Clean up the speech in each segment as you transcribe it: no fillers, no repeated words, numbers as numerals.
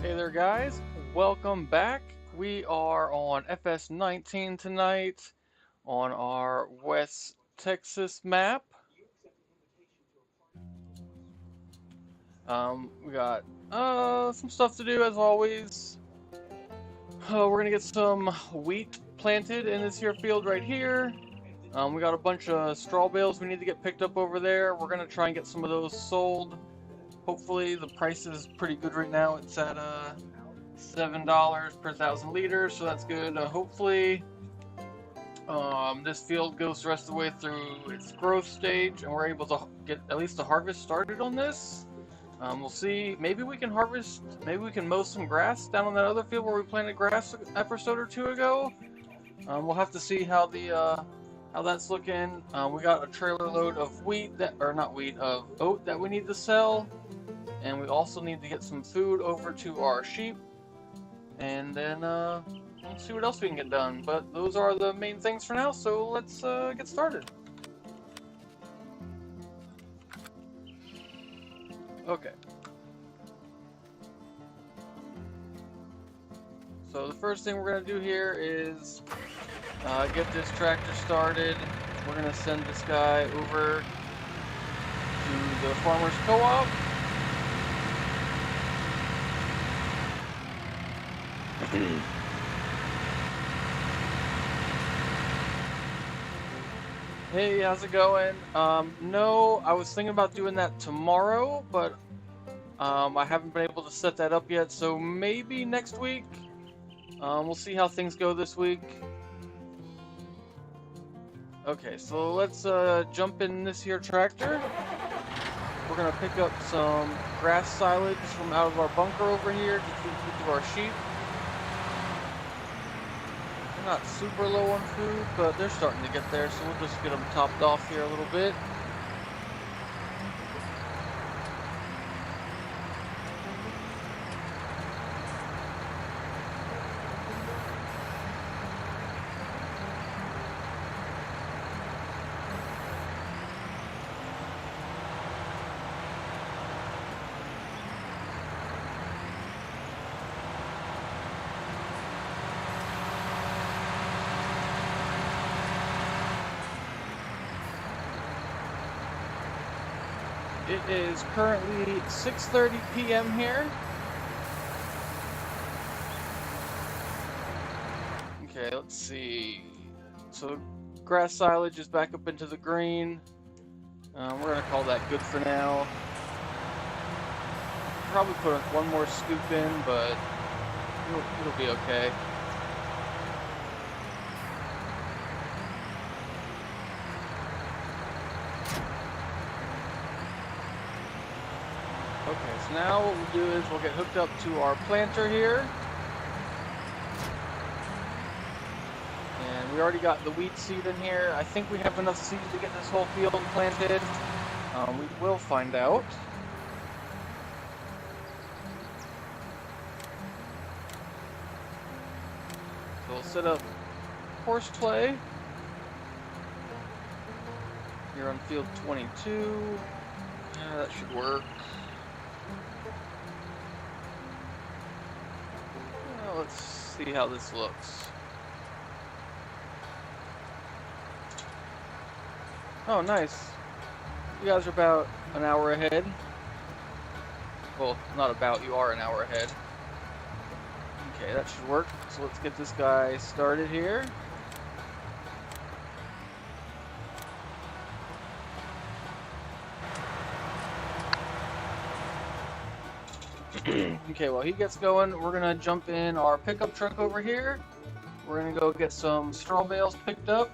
Hey there guys, welcome back. We are on FS19 tonight on our West Texas map. We got some stuff to do as always. We're gonna get some wheat planted in this here field right here. We got a bunch of straw bales we need to get picked up over there. We're gonna try and get some of those sold. Hopefully the price is pretty good right now. It's at $7 per 1,000 liters, so that's good. Hopefully, this field goes the rest of the way through its growth stage, and we're able to get at least the harvest started on this. We'll see. Maybe we can harvest. Maybe we can mow some grass down on that other field where we planted grass an episode or two ago. We'll have to see how that's looking. We got a trailer load of of oat that we need to sell, and we also need to get some food over to our sheep. And then we'll see what else we can get done. But those are the main things for now, so let's get started. Okay. So the first thing we're going to do here is get this tractor started. We're going to send this guy over to the farmer's co-op. Hey, how's it going? No, I was thinking about doing that tomorrow, but I haven't been able to set that up yet, so maybe next week. We'll see how things go this week. Okay, so let's jump in this here tractor. We're gonna pick up some grass silage from out of our bunker over here to feed to our sheep. They're not super low on food, but they're starting to get there, so we'll just get them topped off here a little bit. It is currently 6:30 p.m. here. Okay, let's see. So grass silage is back up into the green. We're gonna call that good for now. Probably put one more scoop in, but it'll be okay. Okay, so now what we'll do is we'll get hooked up to our planter here. And we already got the wheat seed in here. I think we have enough seed to get this whole field planted. We will find out. So we'll set up CoursePlay here on field 22. Yeah, that should work. Let's see how this looks. Oh, nice. You guys are about an hour ahead. Well, not about, you are an hour ahead. Okay, that should work. So let's get this guy started here. Okay, while he gets going, we're gonna jump in our pickup truck over here. We're gonna go get some straw bales picked up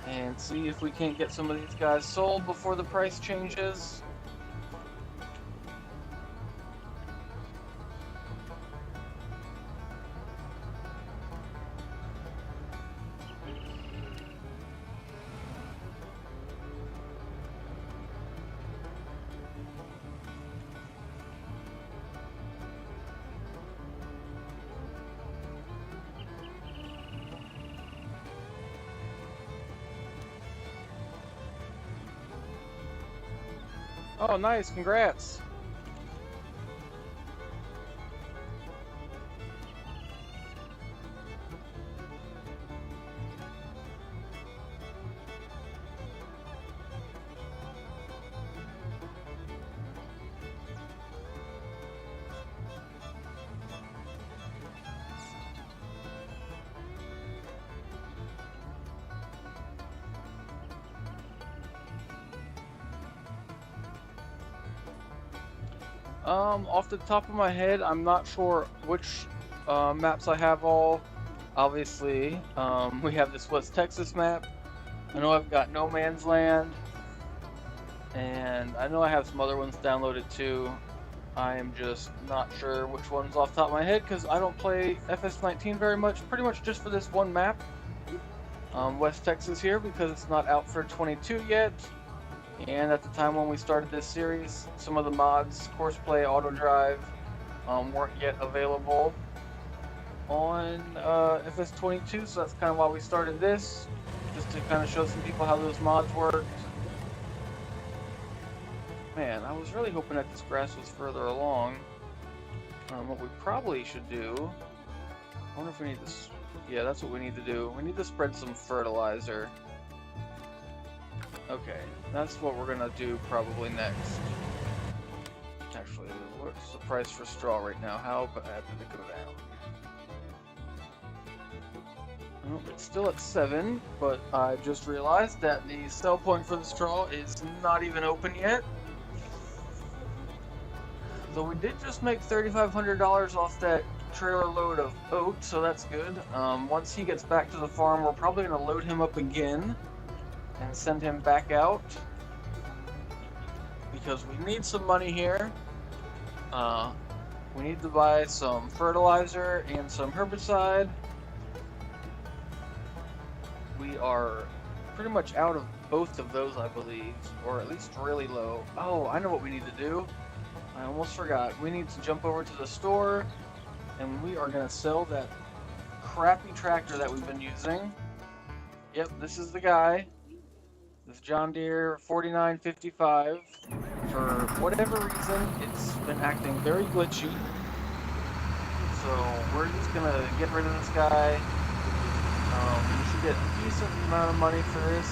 and see if we can't get some of these guys sold before the price changes. Oh, nice, congrats. Off the top of my head, I'm not sure which maps I have all. Obviously, we have this West Texas map. I know I've got No Man's Land, and I know I have some other ones downloaded too. I am just not sure which ones off the top of my head because I don't play FS19 very much, pretty much just for this one map. West Texas here because it's not out for 22 yet. And at the time when we started this series, some of the mods, CoursePlay Autodrive, weren't yet available on FS22, so that's kind of why we started this, just to kind of show some people how those mods worked. Man, I was really hoping that this grass was further along. What we probably should do, I wonder if we need this. Yeah, that's what we need to do. We need to spread some fertilizer. Okay, that's what we're gonna do probably next. Actually, what's the price for straw right now? How bad did it go down? Well, it's still at 7, but I just realized that the sell point for the straw is not even open yet. So we did just make $3,500 off that trailer load of oat, so that's good. Once he gets back to the farm, we're probably gonna load him up again and send him back out because we need some money here. We need to buy some fertilizer and some herbicide. We are pretty much out of both of those, I believe, or at least really low. Oh, I know what we need to do. I almost forgot. We need to jump over to the store and we are gonna sell that crappy tractor that we've been using. Yep, this is the guy. This John Deere 4955, for whatever reason, it's been acting very glitchy. So we're just gonna get rid of this guy. We should get a decent amount of money for this.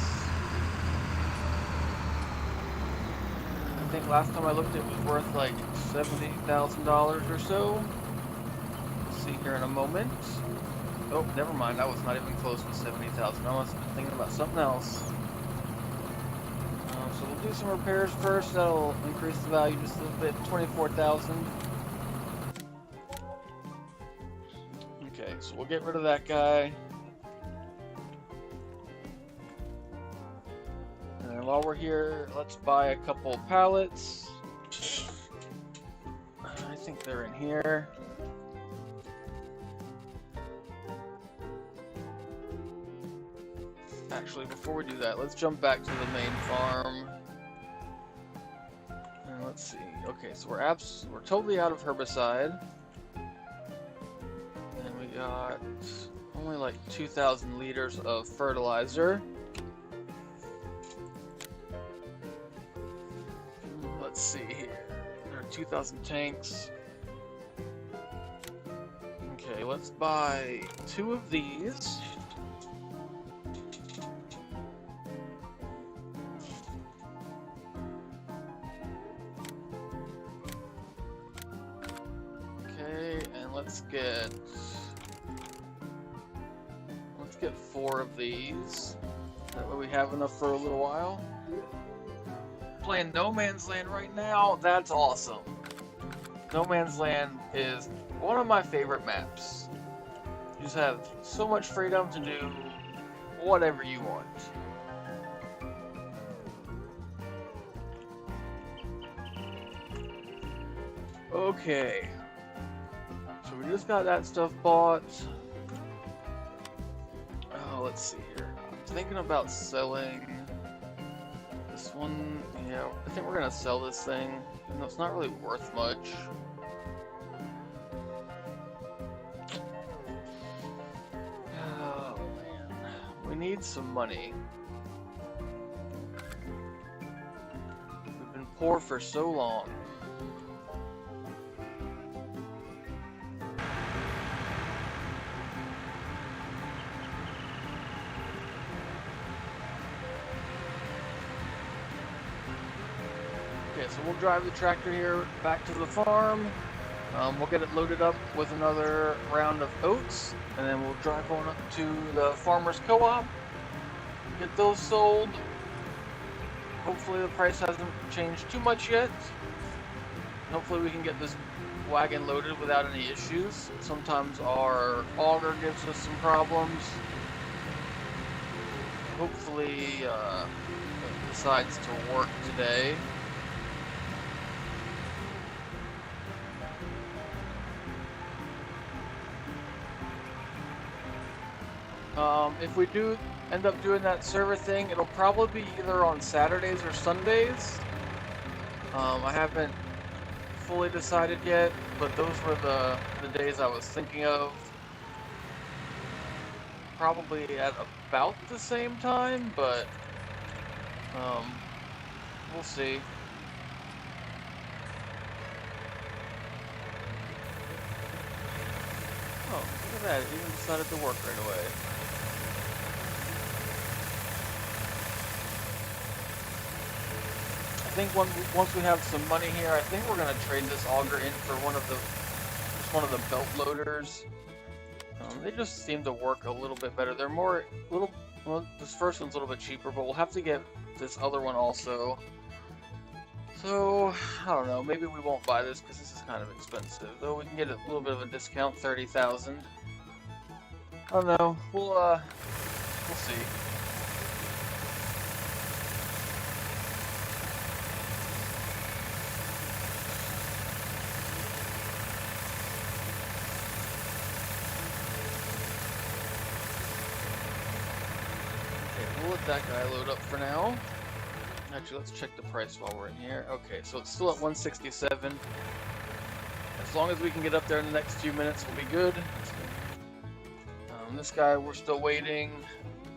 I think last time I looked it was worth like $70,000 or so. We'll see here in a moment. Oh, never mind, I was not even close to 70,000. I must have been thinking about something else. So we'll do some repairs first. That'll increase the value just a little bit. 24,000. Okay, so we'll get rid of that guy. And while we're here, let's buy a couple pallets. I think they're in here. Actually, before we do that, let's jump back to the main farm. And let's see. Okay, so we're totally out of herbicide. And we got only like 2,000 liters of fertilizer. Let's see here. There are 2,000 tanks. Okay, let's buy 2 of these. Let's get 4 of these. That way we have enough for a little while. Playing No Man's Land right now, that's awesome. No Man's Land is one of my favorite maps. You just have so much freedom to do whatever you want. Okay. So we just got that stuff bought. Oh, let's see here. I'm thinking about selling this one. Yeah, I think we're gonna sell this thing. Even though it's not really worth much. Oh man, we need some money. We've been poor for so long. Okay, so we'll drive the tractor here back to the farm. We'll get it loaded up with another round of oats, and then we'll drive on up to the farmer's co-op, get those sold. Hopefully the price hasn't changed too much yet. hopefully we can get this wagon loaded without any issues. Sometimes our auger gives us some problems. Hopefully it decides to work today. If we do end up doing that server thing, it'll probably be either on Saturdays or Sundays. I haven't fully decided yet, but those were the days I was thinking of. Probably at about the same time, but we'll see. Oh, look at that, it even decided to work right away. I think once we have some money here, I think we're gonna trade this auger in for one of the belt loaders. They just seem to work a little bit better. They're well, this first one's a little bit cheaper, but we'll have to get this other one also. So, I don't know, maybe we won't buy this because this is kind of expensive. Though we can get a little bit of a discount, 30,000. I don't know, we'll see. We'll let that guy load up for now. Actually, let's check the price while we're in here. Okay, so it's still at 167. As long as we can get up there in the next few minutes, we'll be good. This guy, we're still waiting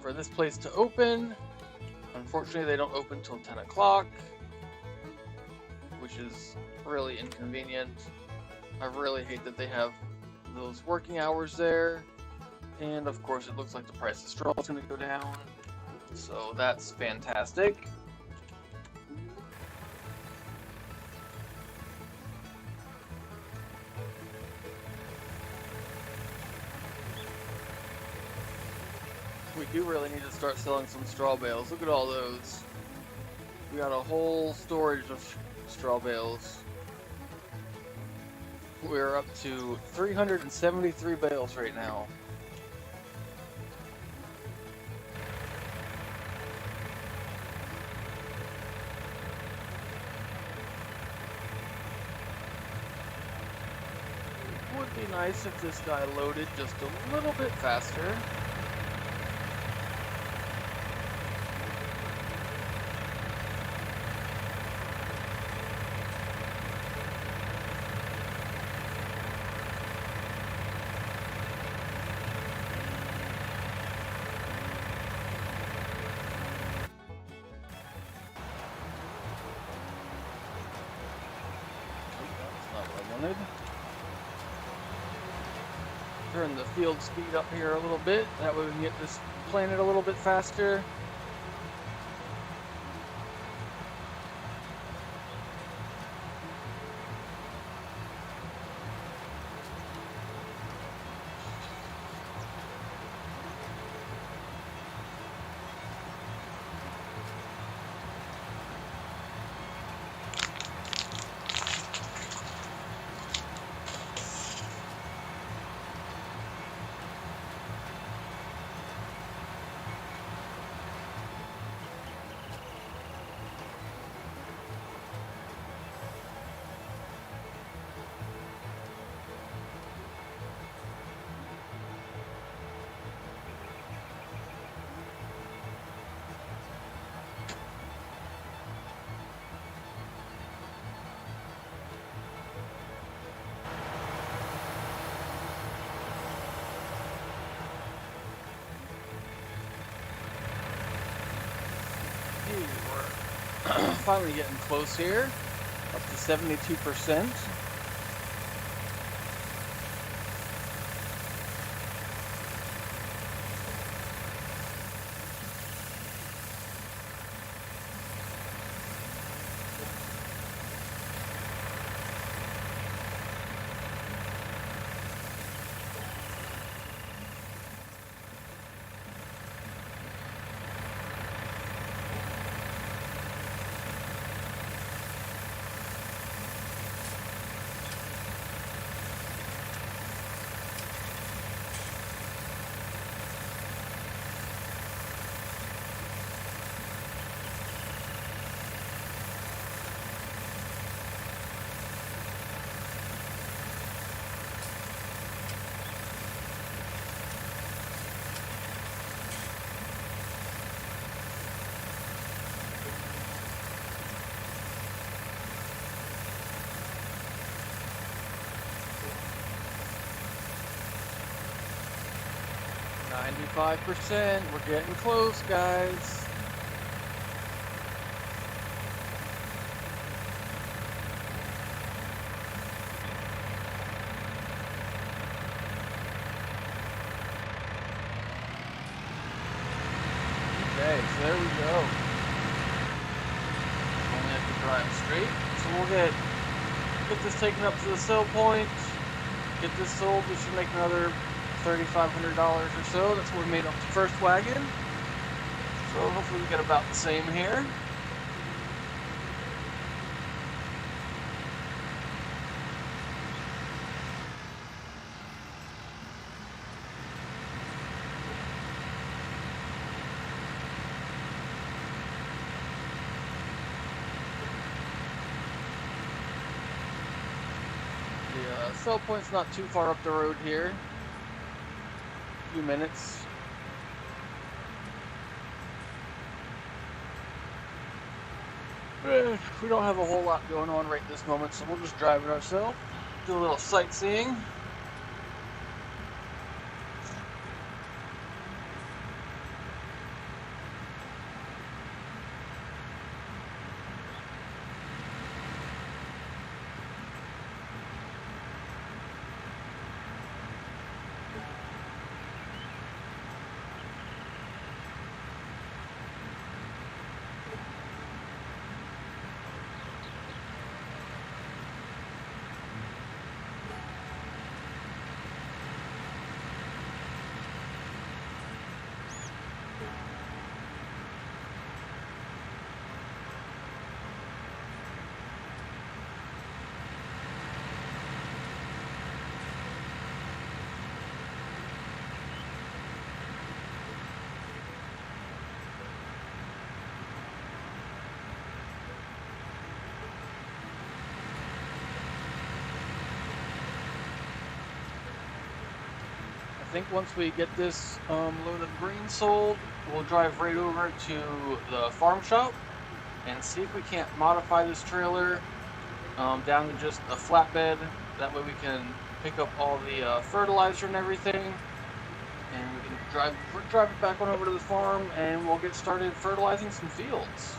for this place to open. Unfortunately, they don't open till 10 o'clock, which is really inconvenient. I really hate that they have those working hours there. And of course, it looks like the price of straw is going to go down. So that's fantastic. We do really need to start selling some straw bales. Look at all those. We got a whole storage of straw bales. We're up to 373 bales right now. It would be nice if this guy loaded just a little bit faster. Turn the field speed up here a little bit, that way we can get this planted a little bit faster. We're finally getting close here, up to 72%. 95%. We're getting close, guys. Okay, so there we go. Only have to drive straight. So we'll get this taken up to the sell point. Get this sold. We should make another $3,500 or so. That's what we made off the first wagon. So hopefully we get about the same here. The sell point's not too far up the road here. A few minutes. We don't have a whole lot going on right this moment, so we'll just drive it ourselves. Do a little sightseeing. I think once we get this load of green sold, we'll drive right over to the farm shop and see if we can't modify this trailer down to just a flatbed. That way we can pick up all the fertilizer and everything, and we can drive it back on over to the farm, and we'll get started fertilizing some fields.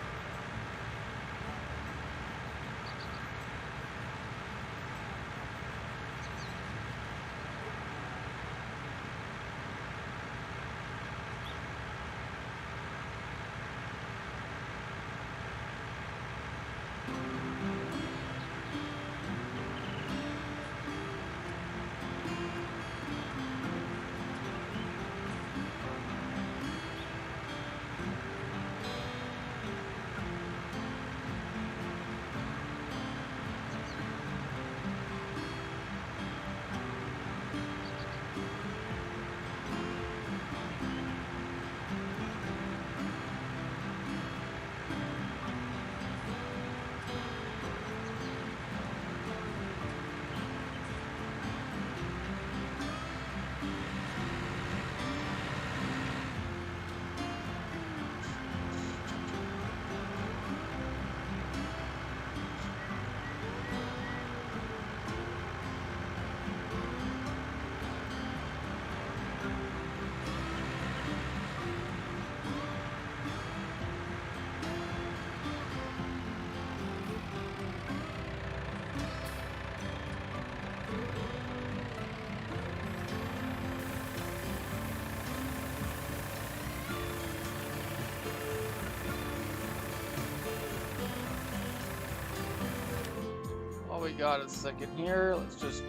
We got a second here. Let's just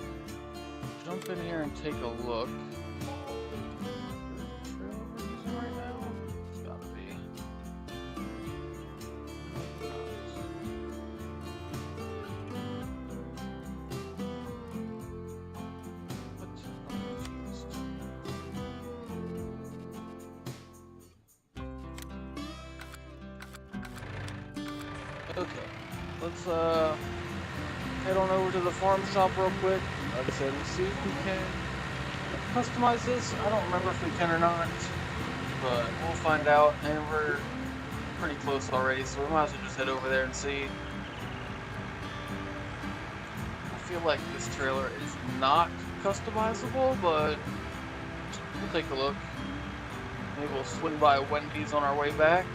jump in here and take a look. Right now, it's gotta be. Okay, let's head on over to the farm shop real quick. Like I said, we'll see if we can customize this. I don't remember if we can or not, but we'll find out. And we're pretty close already, so we might as well just head over there and see. I feel like this trailer is not customizable, but we'll take a look. Maybe we'll swing by Wendy's on our way back.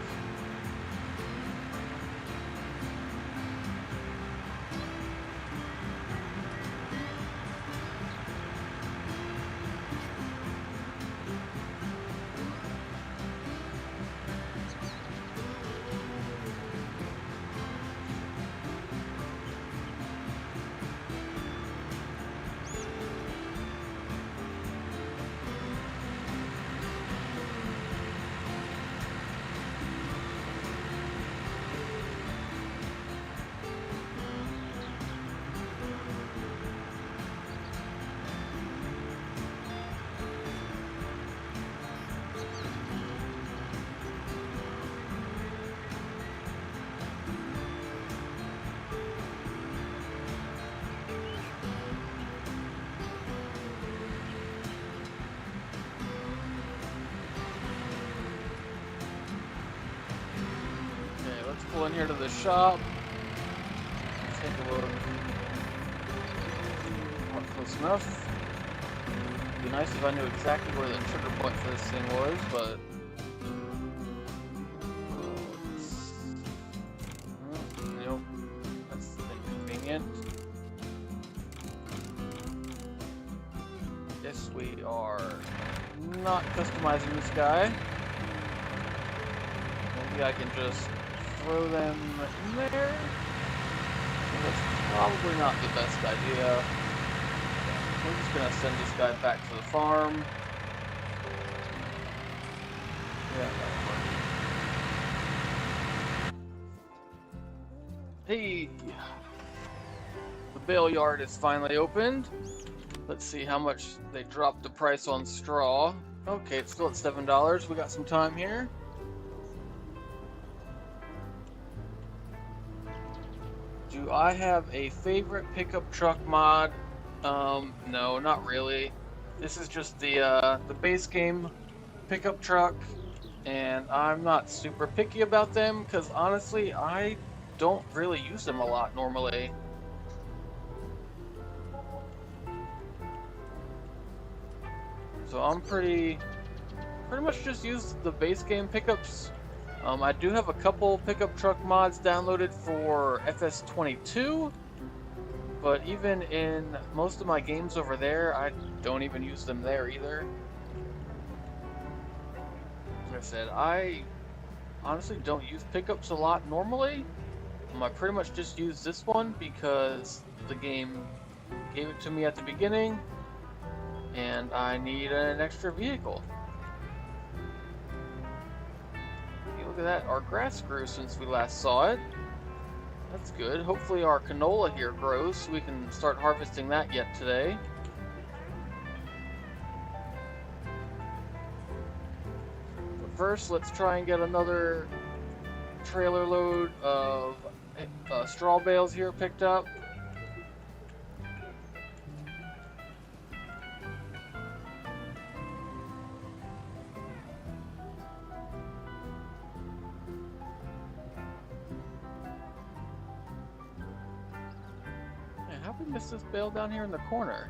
Pull in here to the shop. Take a look. Not close enough. It'd be nice if I knew exactly where the trigger point for this thing was, but nope. That's inconvenient. Guess we are not customizing this guy. Maybe I can just throw them in there. So that's probably not the best idea. We're just gonna send this guy back to the farm. Yeah, that'll work. Hey! The bale yard is finally opened. Let's see how much they dropped the price on straw. Okay, it's still at $7. We got some time here. Do I have a favorite pickup truck mod? No, not really. This is just the base game pickup truck, and I'm not super picky about them because honestly, I don't really use them a lot normally. So I'm pretty much just use the base game pickups. I do have a couple pickup truck mods downloaded for FS22, but even in most of my games over there, I don't even use them there either. Like I said, I honestly don't use pickups a lot normally. I pretty much just use this one because the game gave it to me at the beginning, and I need an extra vehicle. Look at that, our grass grew since we last saw it. That's good. Hopefully our canola here grows so we can start harvesting that yet today. But first, let's try and get another trailer load of straw bales here picked up. How did we miss this bale down here in the corner?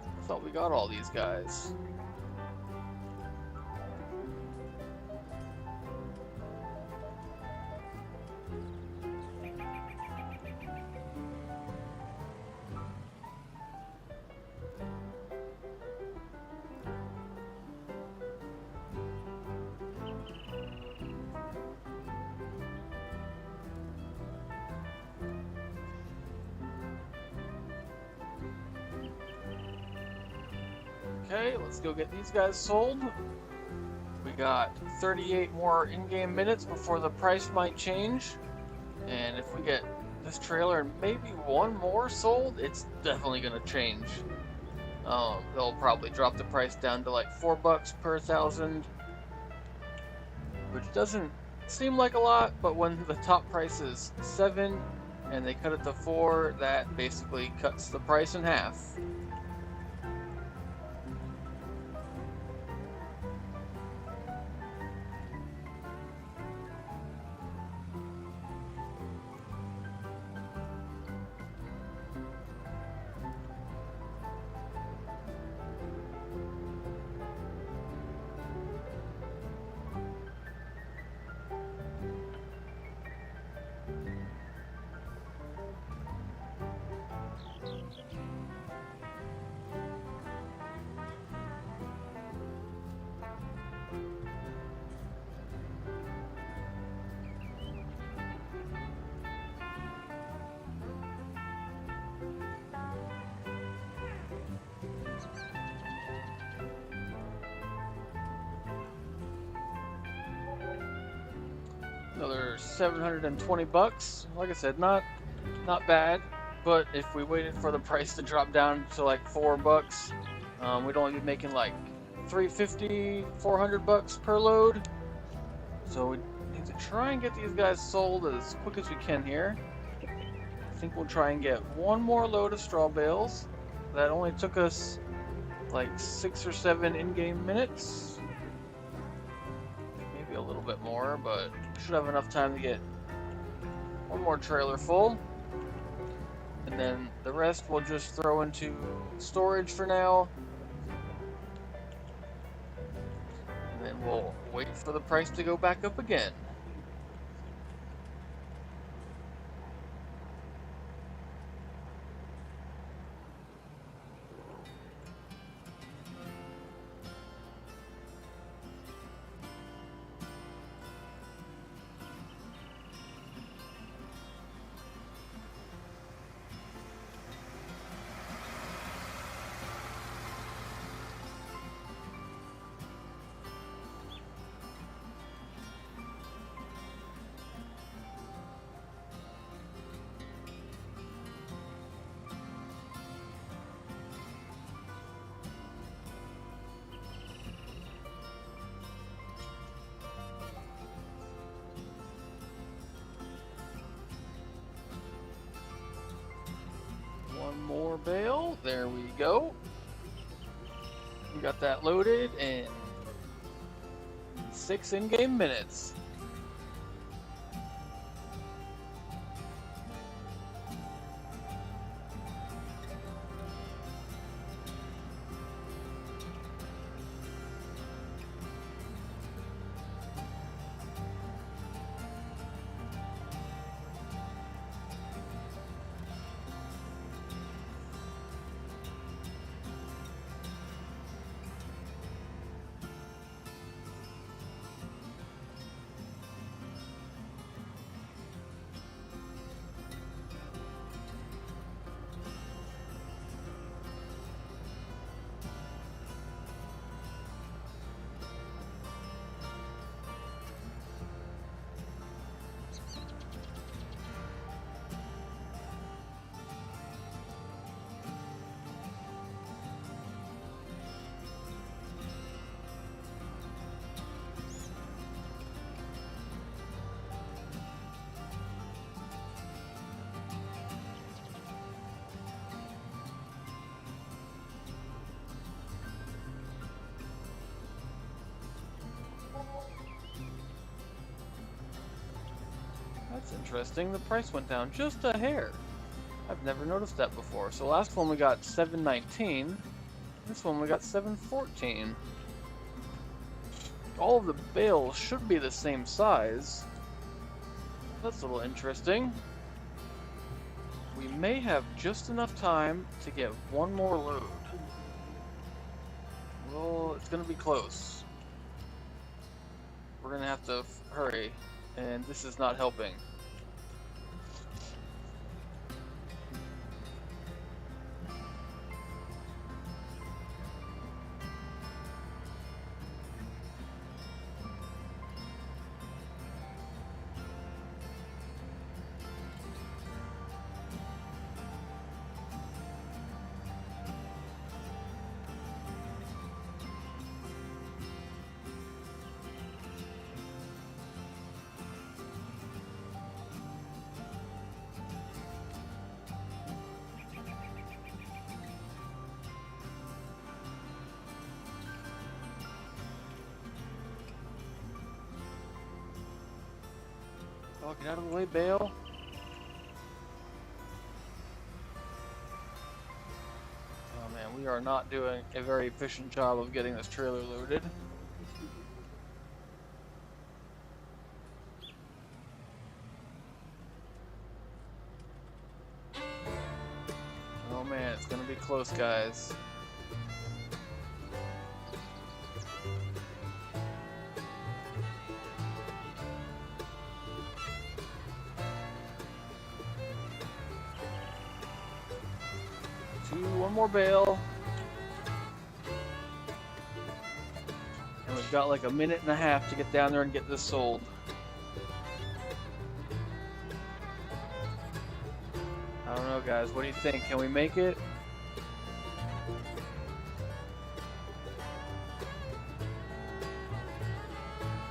I thought we got all these guys. Okay, let's go get these guys sold. We got 38 more in-game minutes before the price might change. And if we get this trailer and maybe one more sold, it's definitely going to change. They'll probably drop the price down to like $4 per 1,000. Which doesn't seem like a lot, but when the top price is 7 and they cut it to 4, that basically cuts the price in half. Another 720 bucks. Like I said, not bad. But if we waited for the price to drop down to like $4, we'd only be making like 350, 400 bucks per load. So we need to try and get these guys sold as quick as we can here. I think we'll try and get one more load of straw bales. That only took us like 6 or 7 in-game minutes. Maybe a little bit more, but we should have enough time to get one more trailer full. And then the rest we'll just throw into storage for now. And then we'll wait for the price to go back up again. One more bale, there we go. We got that loaded in 6 in-game minutes. That's interesting. The price went down just a hair. I've never noticed that before. So last one we got 719. This one we got 714. All of the bales should be the same size. That's a little interesting. We may have just enough time to get one more load. Well, it's gonna be close. We're gonna have to hurry, and this is not helping. Oh, get out of the way, Bale. Oh man, we are not doing a very efficient job of getting this trailer loaded. Oh man, it's gonna be close, guys. One more bale. And we've got like a minute and a half to get down there and get this sold. I don't know, guys. What do you think? Can we make it?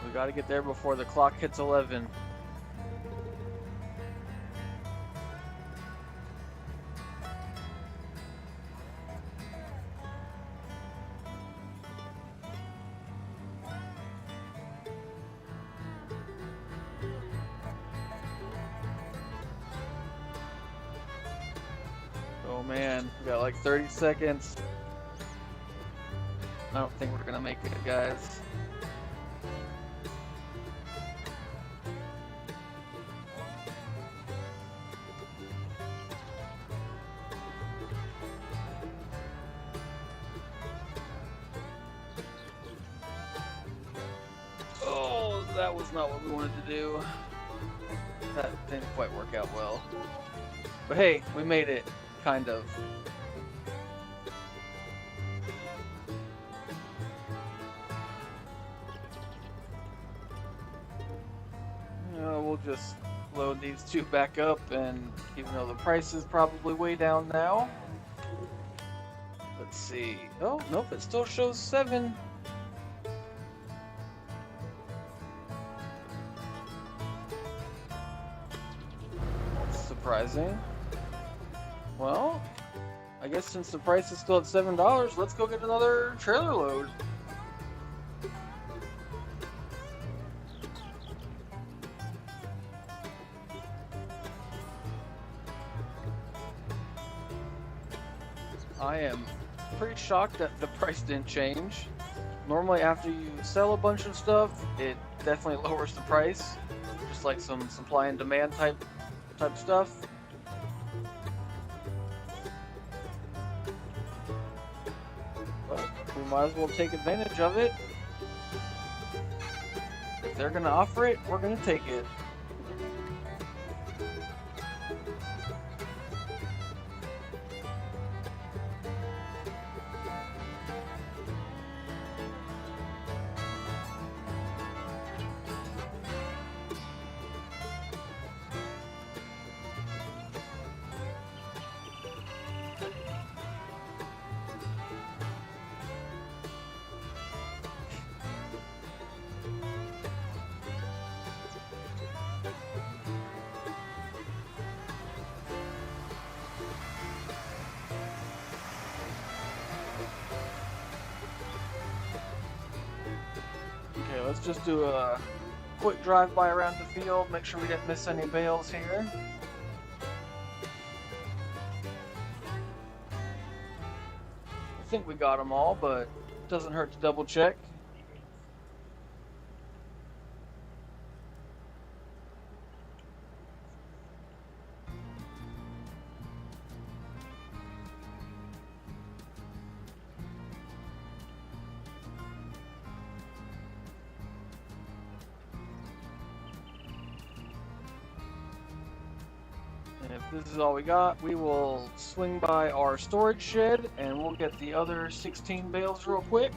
We gotta get there before the clock hits 11. Oh man, we got like 30 seconds. I don't think we're gonna make it, guys. Oh, that was not what we wanted to do. That didn't quite work out well. But hey, we made it, kind of. We'll just load these two back up, and even though the price is probably way down now. Let's see. Oh, nope, it still shows 7. That's surprising. Well, I guess since the price is still at $7, let's go get another trailer load. I am pretty shocked that the price didn't change. Normally after you sell a bunch of stuff, it definitely lowers the price. Just like some supply and demand type stuff. But we might as well take advantage of it. If they're gonna offer it, we're gonna take it. Okay, let's just do a quick drive-by around the field, make sure we didn't miss any bales here. I think we got them all, but it doesn't hurt to double check. And if this is all we got, we will swing by our storage shed and we'll get the other 16 bales real quick.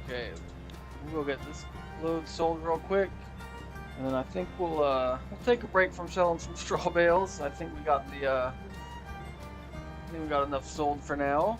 Okay, we'll go get this load sold real quick, and then I think we'll take a break from selling some straw bales. I think we got enough sold for now.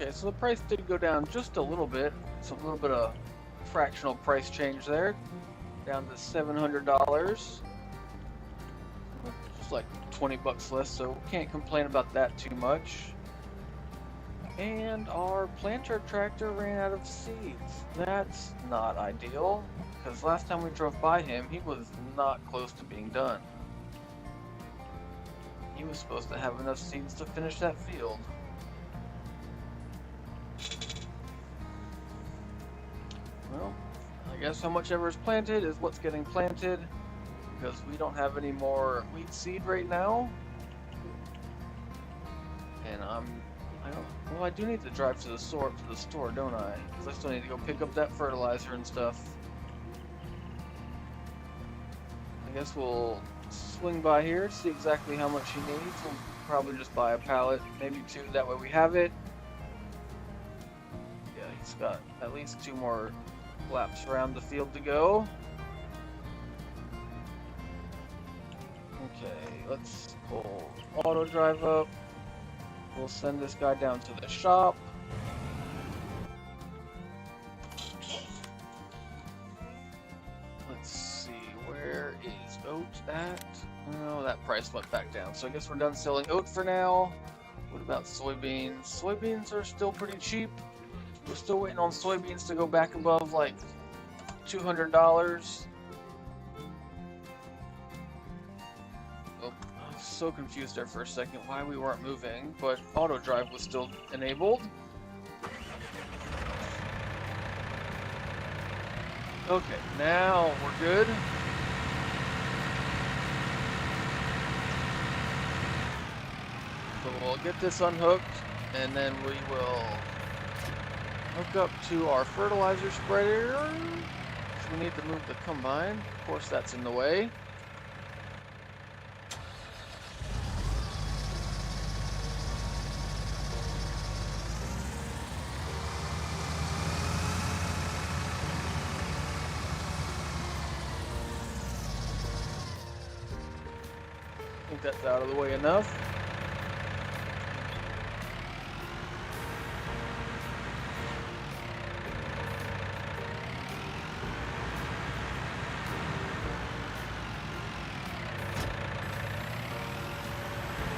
Okay, so the price did go down just a little bit. It's a little bit of fractional price change there, down to $700. Just like 20 bucks less, so can't complain about that too much. And our planter tractor ran out of seeds. That's not ideal, because last time we drove by him, he was not close to being done. He was supposed to have enough seeds to finish that field. Well, I guess how much ever is planted is what's getting planted, because we don't have any more wheat seed right now. And well, I do need to drive to the store, don't I? Because I still need to go pick up that fertilizer and stuff. I guess we'll swing by here, see exactly how much he needs. We'll probably just buy a pallet, maybe 2, that way we have it. Yeah, he's got at least 2 more laps around the field to go. Okay, let's pull Autodrive up. We'll send this guy down to the shop. Let's see, where is oat at? Oh, that price went back down. So I guess we're done selling oat for now. What about soybeans? Soybeans are still pretty cheap. We're still waiting on soybeans to go back above like $200. So confused there for a second why we weren't moving, but auto drive was still enabled. Okay, now we're good. So we'll get this unhooked, and then we will hook up to our fertilizer spreader. So we need to move the combine. Of course, that's in the way. I think that's out of the way enough.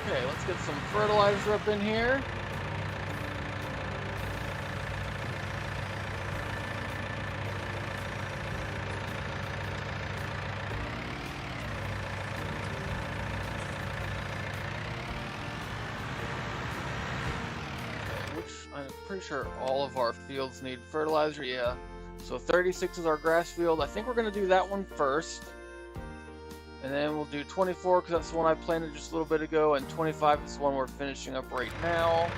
Okay, let's get some fertilizer up in here. I'm pretty sure all of our fields need fertilizer, yeah. So 36 is our grass field. I think we're going to do that one first. And then we'll do 24 because that's the one I planted just a little bit ago. And 25 is the one we're finishing up right now.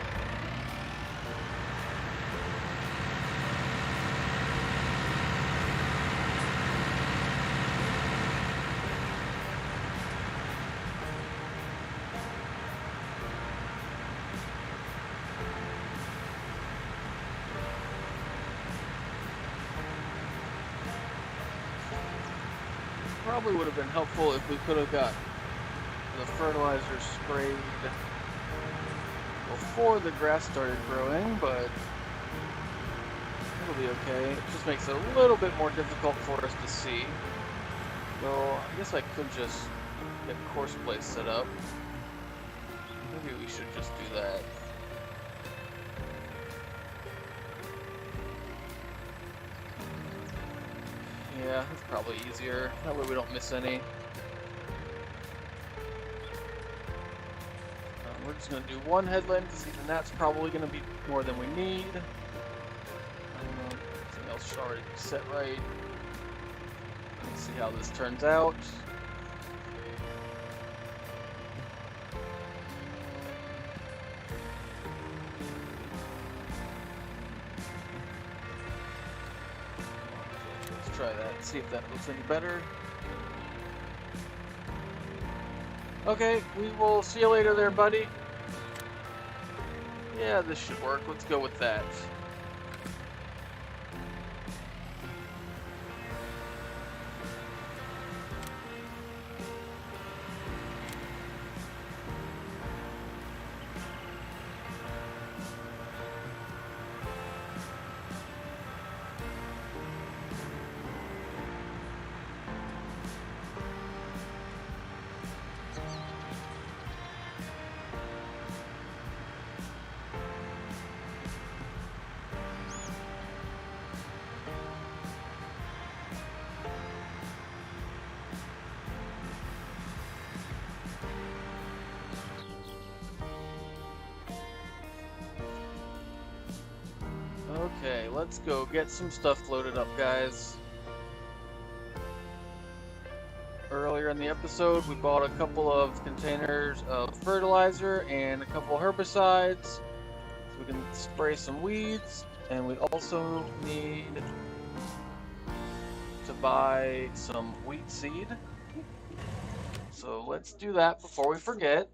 Probably would have been helpful if we could have got the fertilizer sprayed before the grass started growing, but it'll be okay. It just makes it a little bit more difficult for us to see. So I guess I could just get CoursePlay set up. Maybe we should just do that. Yeah, it's probably easier. That way we don't miss any. We're just going to do one headland because even that's probably going to be more than we need. Everything else should already be set right. Let's see how this turns out. Try that, see if that looks any better. Okay, we will see you later there, buddy. Yeah, this should work. Let's go with that. let's go get some stuff loaded up, guys. Earlier in the episode, we bought a couple of containers of fertilizer and a couple herbicides so we can spray some weeds, and we also need to buy some wheat seed. So let's do that before we forget.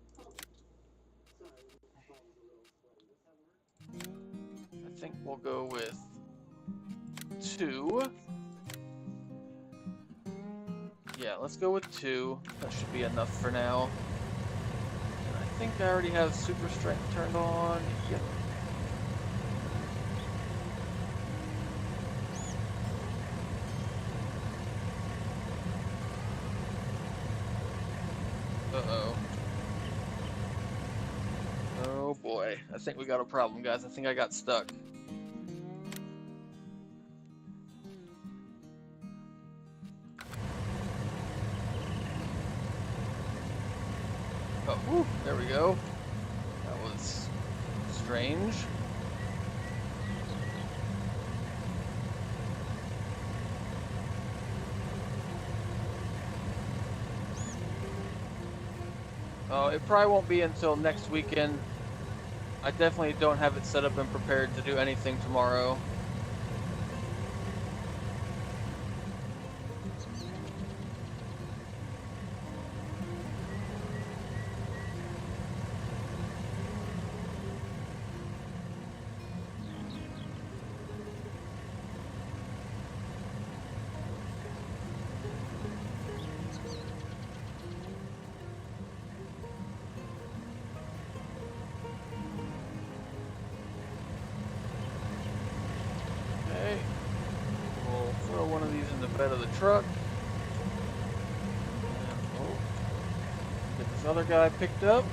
I think we'll go with 2. Yeah, let's go with 2. That should be enough for now. And I think I already have super strength turned on. Yep. Uh-oh. Oh boy. I think we got a problem, guys. I think I got stuck. Oh, whew, there we go. That was strange. Oh, it probably won't be until next weekend. I definitely don't have it set up and prepared to do anything tomorrow. Bed of the truck. And, oh, get this other guy picked up.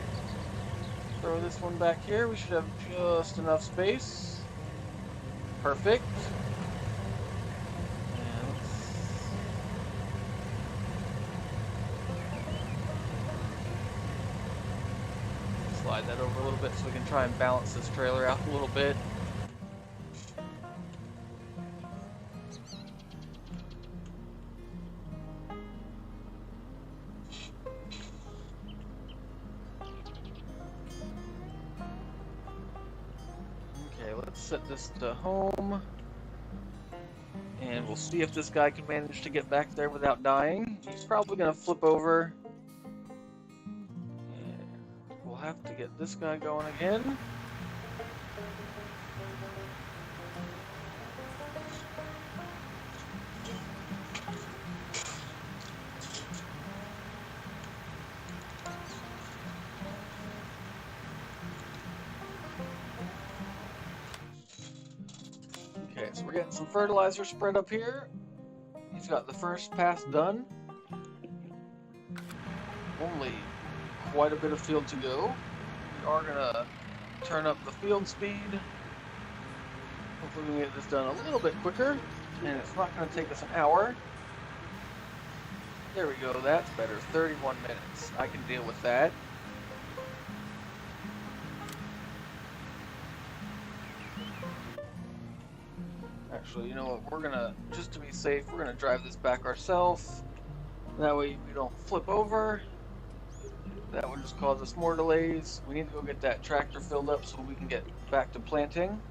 Throw this one back here. We should have just enough space. Perfect. And let's slide that over a little bit so we can try and balance this trailer out a little bit. Set this to home, and we'll see if this guy can manage to get back there without dying. He's probably going to flip over, and we'll have to get this guy going again. Okay, so we're getting some fertilizer spread up here. He's got the first pass done. Only quite a bit of field to go. We are gonna turn up the field speed. Hopefully we can get this done a little bit quicker, and it's not gonna take us an hour. There we go, that's better. 31 minutes. I can deal with that. Actually, you know what, we're gonna, just to be safe, we're gonna drive this back ourselves. That way we don't flip over. That would just cause us more delays. We need to go get that tractor filled up so we can get back to planting.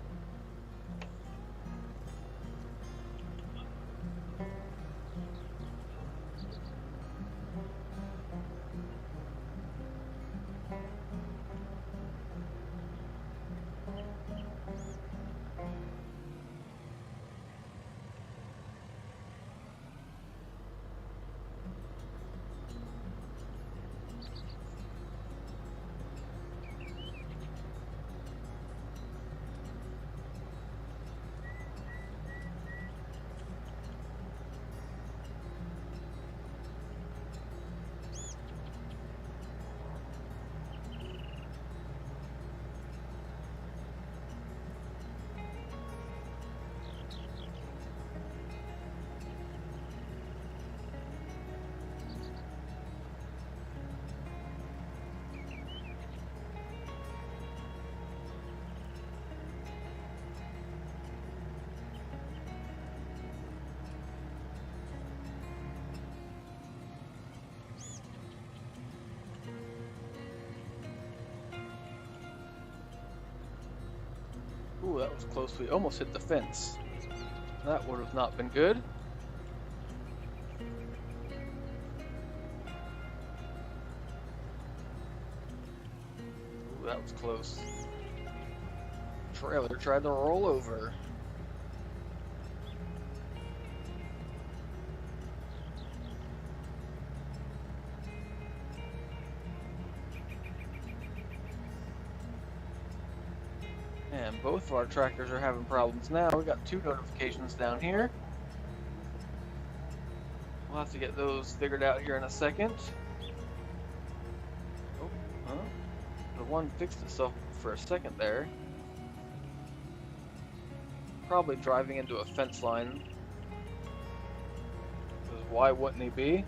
Ooh, that was close. We almost hit the fence. That would have not been good. Ooh, that was close. Trailer tried to roll over. And both of our tractors are having problems now. We got 2 notifications down here. We'll have to get those figured out here in a second. Oh, huh? The one fixed itself for a second there. Probably driving into a fence line. Because why wouldn't he be?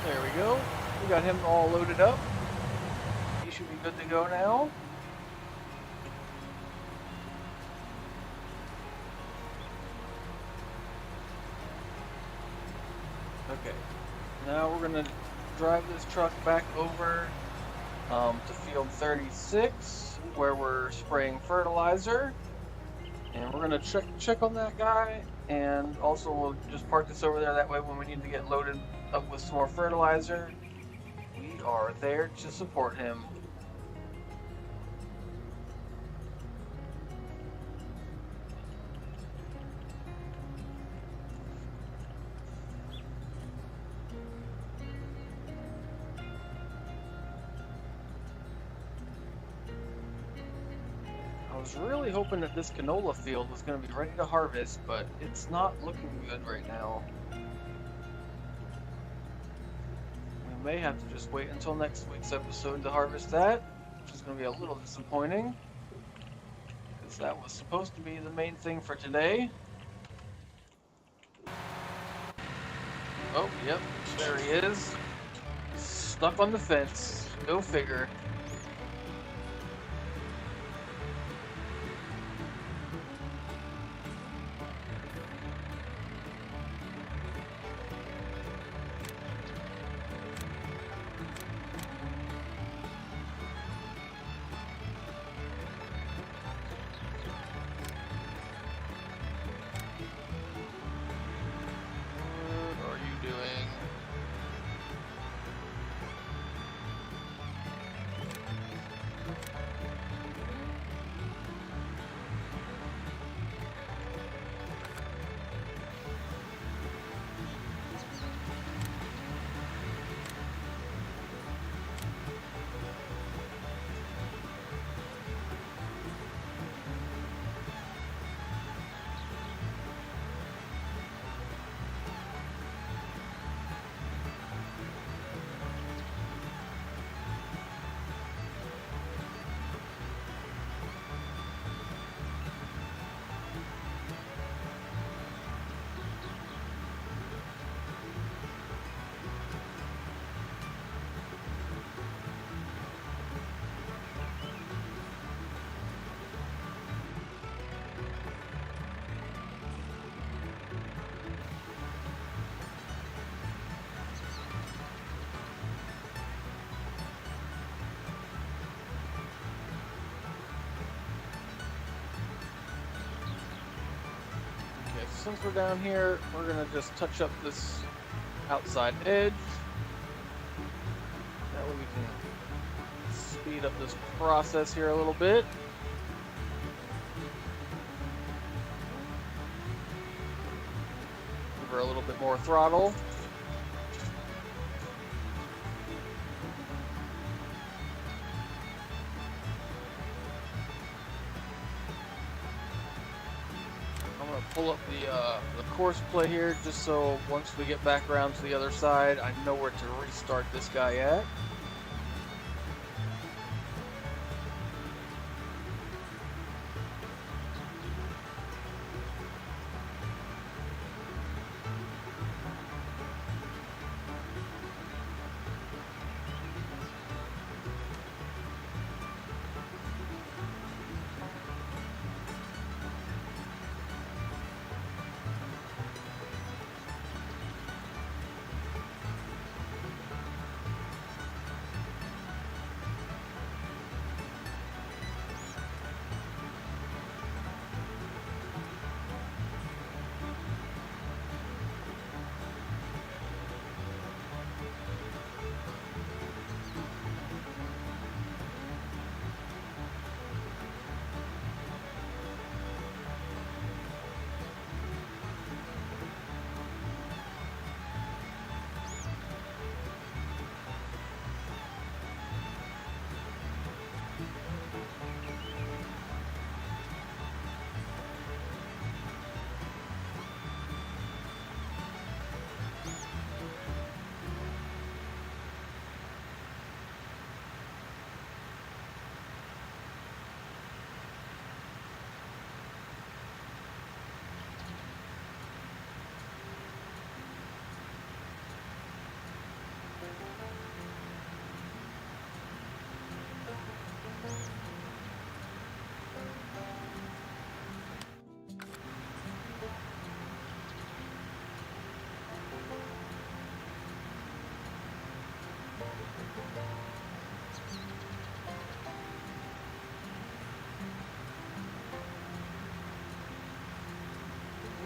There we go. We got him all loaded up. He should be good to go now. Okay. Now we're going to drive this truck back over to field 36 where we're spraying fertilizer. And we're going to check on that guy, and also we'll just park this over there. That way when we need to get loaded up with some more fertilizer, we are there to support him. I was really hoping that this canola field was going to be ready to harvest, but it's not looking good right now. We may have to just wait until next week's episode to harvest that, which is going to be a little disappointing, because that was supposed to be the main thing for today. Oh, yep, there he is. Stuck on the fence. Go figure. Since we're down here, we're gonna just touch up this outside edge. That way we can speed up this process here a little bit. Give her a little bit more throttle. pull up the course play here, just so once we get back around to the other side, I know where to restart this guy at.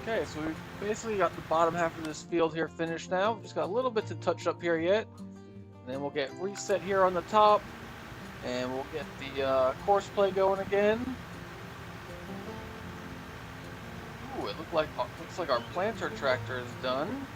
Okay, so we've basically got the bottom half of this field here finished now. We've just got a little bit to touch up here yet. And then we'll get reset here on the top. And we'll get the course play going again. Ooh, it looks like our planter tractor is done.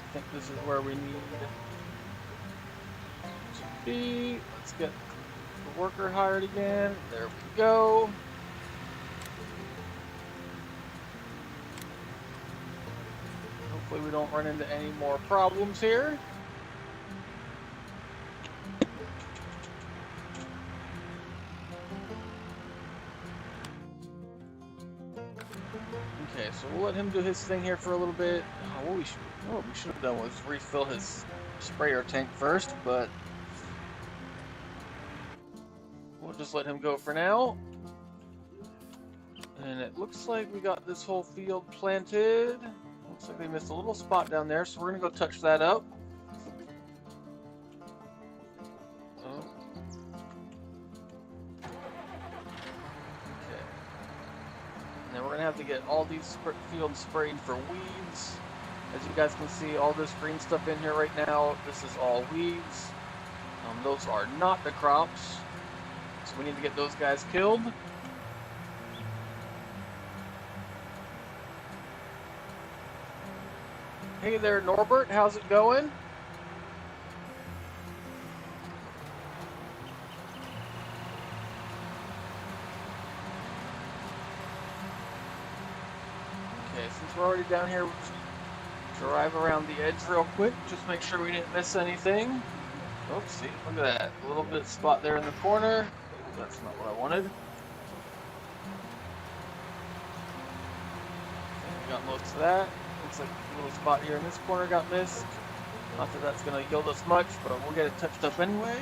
I think this is where we need to be. Let's get the worker hired again. There we go. Hopefully we don't run into any more problems here. Okay, so we'll let him do his thing here for a little bit. What we should have done was refill his sprayer tank first, but we'll just let him go for now. And it looks like we got this whole field planted. Looks like they missed a little spot down there, so we're gonna go touch that up. We're gonna have to get all these fields sprayed for weeds. As you guys can see, all this green stuff in here right now, this is all weeds. Those are not the crops, so we need to get those guys killed. Hey there, Norbert, how's it going? Since we're already down here, we'll drive around the edge real quick. Just make sure we didn't miss anything. Oops, see, look at that. A little bit of spot there in the corner. That's not what I wanted. We got most of that. Looks like a little spot here in this corner got missed. Not that that's going to yield us much, but we'll get it touched up anyway.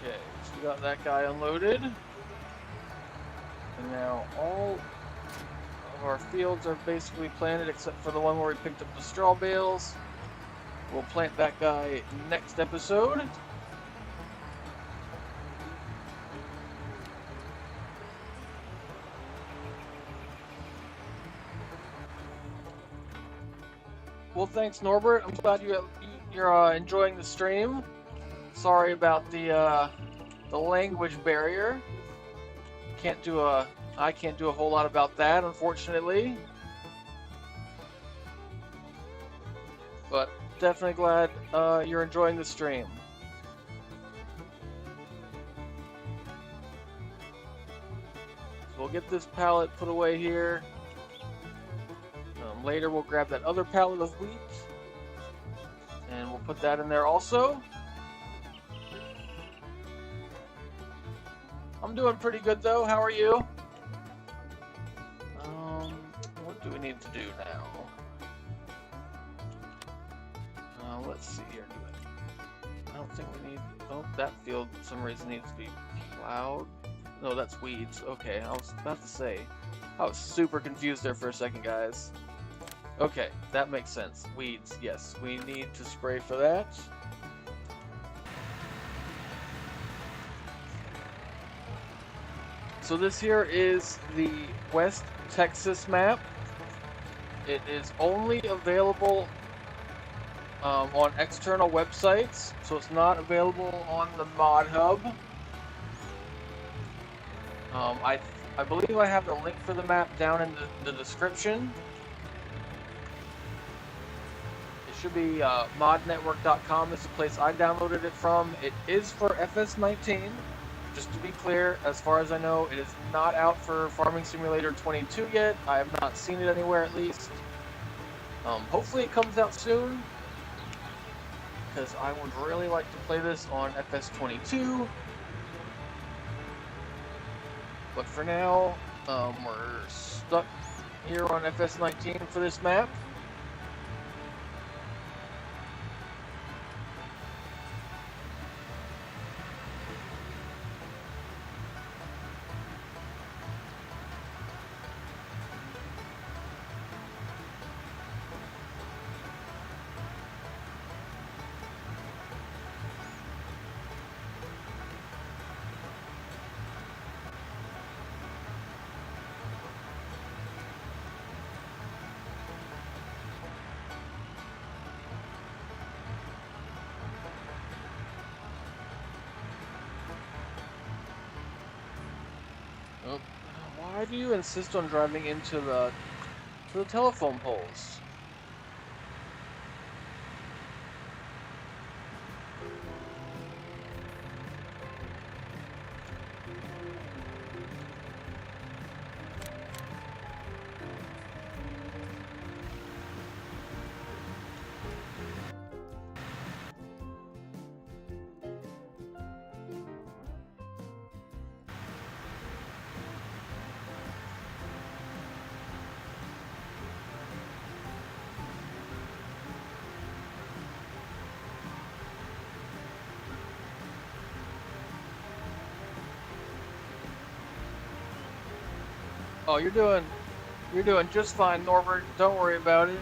Okay, so we got that guy unloaded. And now all of our fields are basically planted except for the one where we picked up the straw bales. We'll plant that guy next episode. Well, thanks, Norbert. I'm glad you're enjoying the stream. Sorry about the language barrier. I can't do a whole lot about that, unfortunately. But definitely glad you're enjoying the stream. So we'll get this pallet put away here. Later we'll grab that other pallet of wheat and we'll put that in there also. I'm doing pretty good though. How are you? What do we need to do now? Let's see here. I don't think we need... Oh, that field for some reason needs to be plowed. No, that's weeds. Okay, I was about to say. I was super confused there for a second, guys. Okay, that makes sense. Weeds, yes. We need to spray for that. So this here is the West Texas map. It is only available on external websites, so it's not available on the mod hub. I believe I have the link for the map down in the description. It should be modnetwork.com is the place I downloaded it from. It is for FS19. Just to be clear, as far as I know, it is not out for Farming Simulator 22 yet. I have not seen it anywhere, at least. Hopefully it comes out soon, because I would really like to play this on FS22. But for now, we're stuck here on FS19 for this map. Why do you insist on driving into the telephone poles? Oh, you're doing just fine, Norbert. Don't worry about it.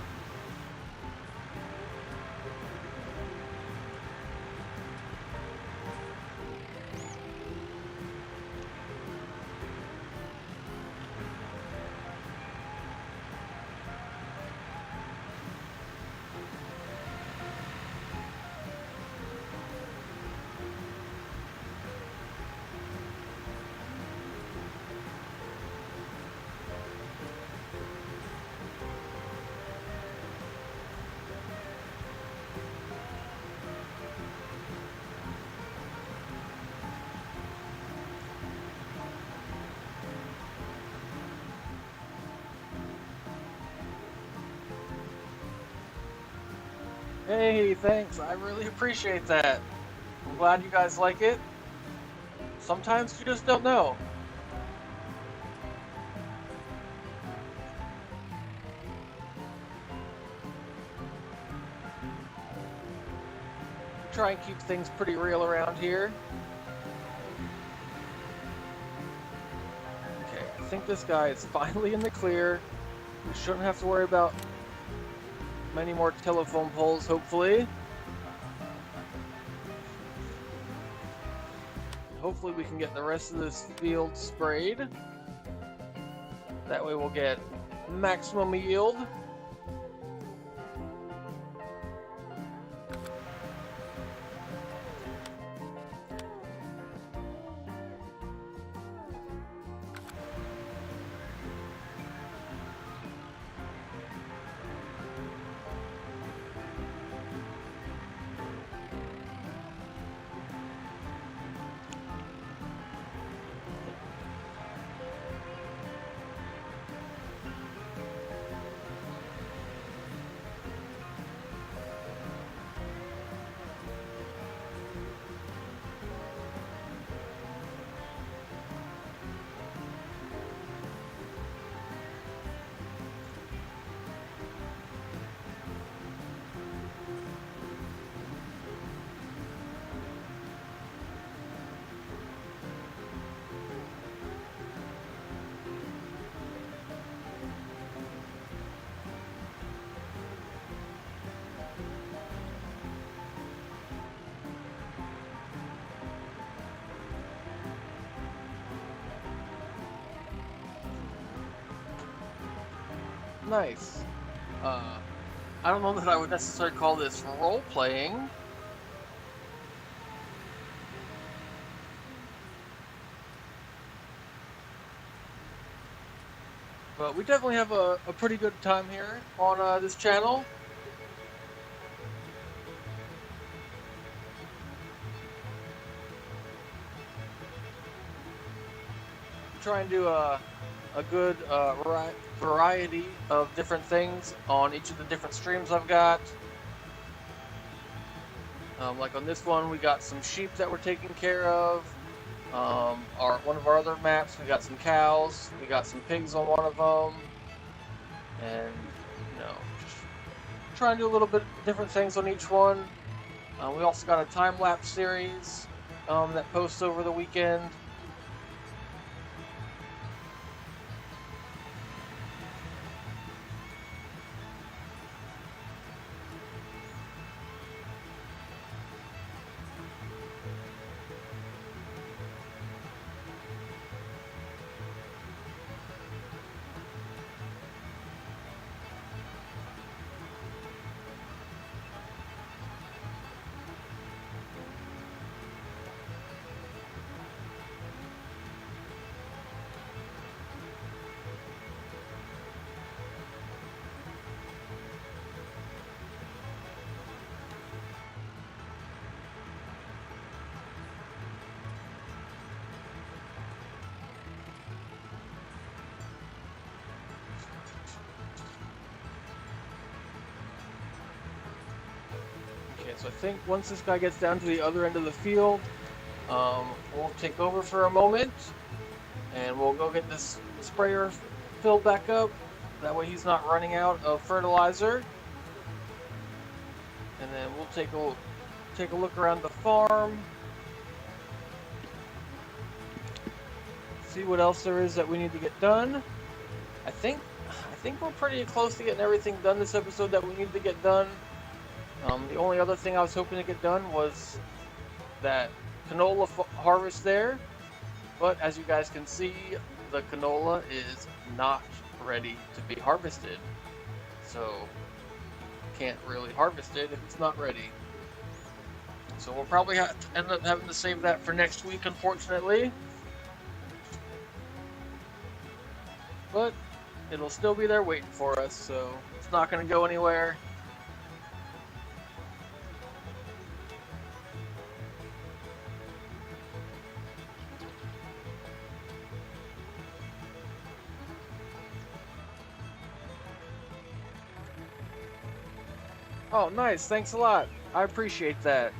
Hey, thanks. I really appreciate that. I'm glad you guys like it. Sometimes you just don't know. Try and keep things pretty real around here. Okay, I think this guy is finally in the clear. We shouldn't have to worry about many more telephone poles, hopefully. Hopefully we can get the rest of this field sprayed. That way we'll get maximum yield. Nice. I don't know that I would necessarily call this role-playing. But we definitely have a pretty good time here on this channel. Try and do a good variety of different things on each of the different streams I've got. Like on this one, we got some sheep that we're taking care of. One of our other maps, we got some cows. We got some pigs on one of them, and just try and do a little bit different things on each one. We also got a time-lapse series that posts over the weekend. So I think once this guy gets down to the other end of the field, we'll take over for a moment, and we'll go get this sprayer filled back up. That way he's not running out of fertilizer. And then we'll take a look around the farm, see what else there is that we need to get done. I think we're pretty close to getting everything done this episode that we need to get done. The only other thing I was hoping to get done was that canola harvest there, but as you guys can see, the canola is not ready to be harvested, so can't really harvest it if it's not ready. So we'll probably have to end up having to save that for next week, unfortunately, but it'll still be there waiting for us, so it's not going to go anywhere. Oh, nice. Thanks a lot. I appreciate that.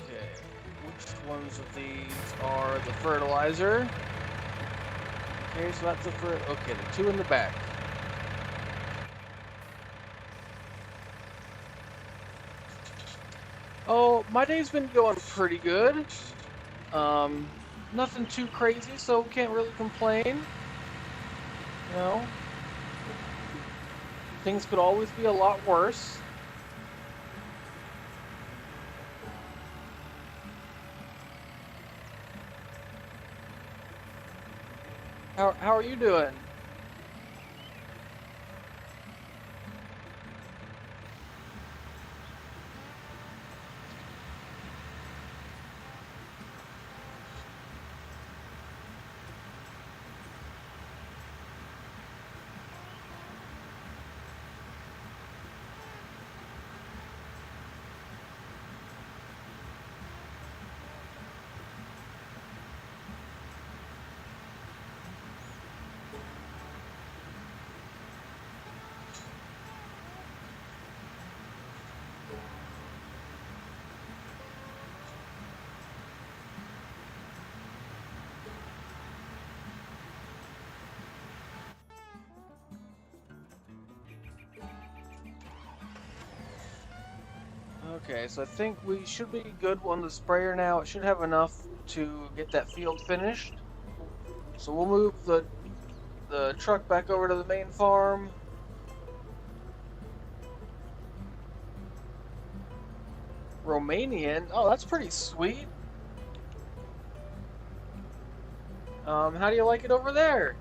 Okay, which ones of these are the fertilizer? Okay, so that's okay, the two in the back. Oh, my day's been going pretty good. Um, Nothing too crazy, so can't really complain. You know, things could always be a lot worse. How are you doing? Okay, so I think we should be good on the sprayer now. It should have enough to get that field finished. So we'll move the truck back over to the main farm. Romanian? Oh, that's pretty sweet. How do you like it over there?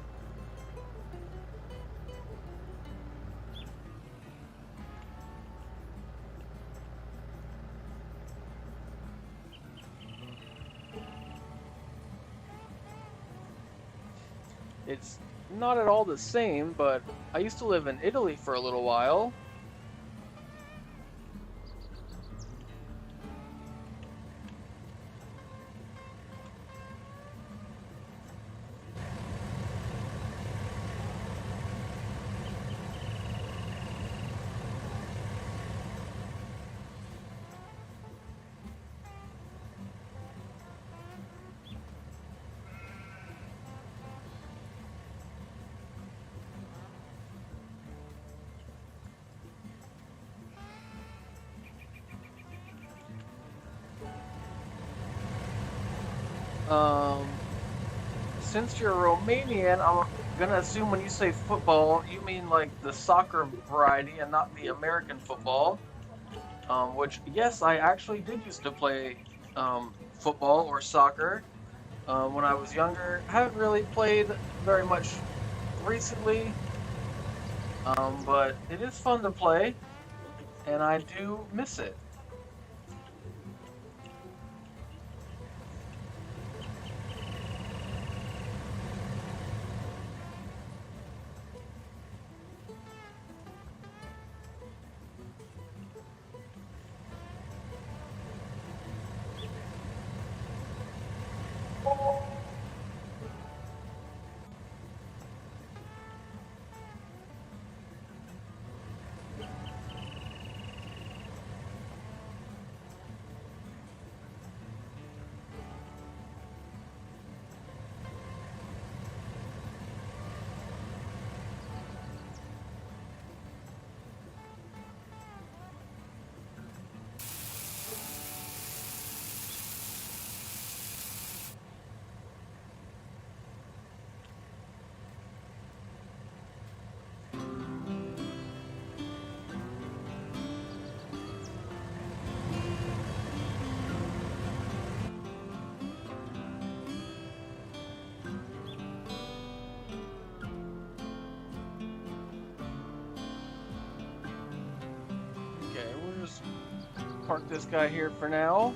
It's not at all the same, but I used to live in Italy for a little while. Um, since you're Romanian, I'm gonna assume when you say football, you mean like the soccer variety and not the American football. Which, yes, I actually did used to play football or soccer when I was younger. Haven't really played very much recently, but it is fun to play, and I do miss it. park this guy here for now.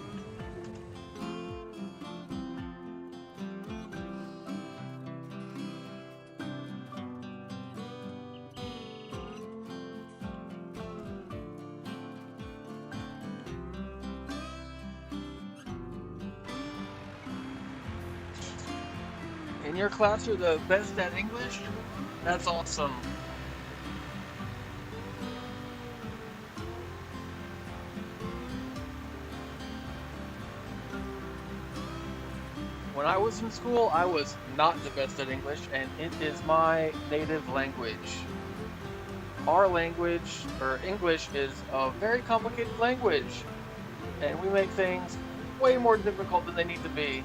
In your class, you're the best at English? That's awesome. When I was in school, I was not the best at English, and it is my native language. Our language, or English, is a very complicated language, and we make things way more difficult than they need to be.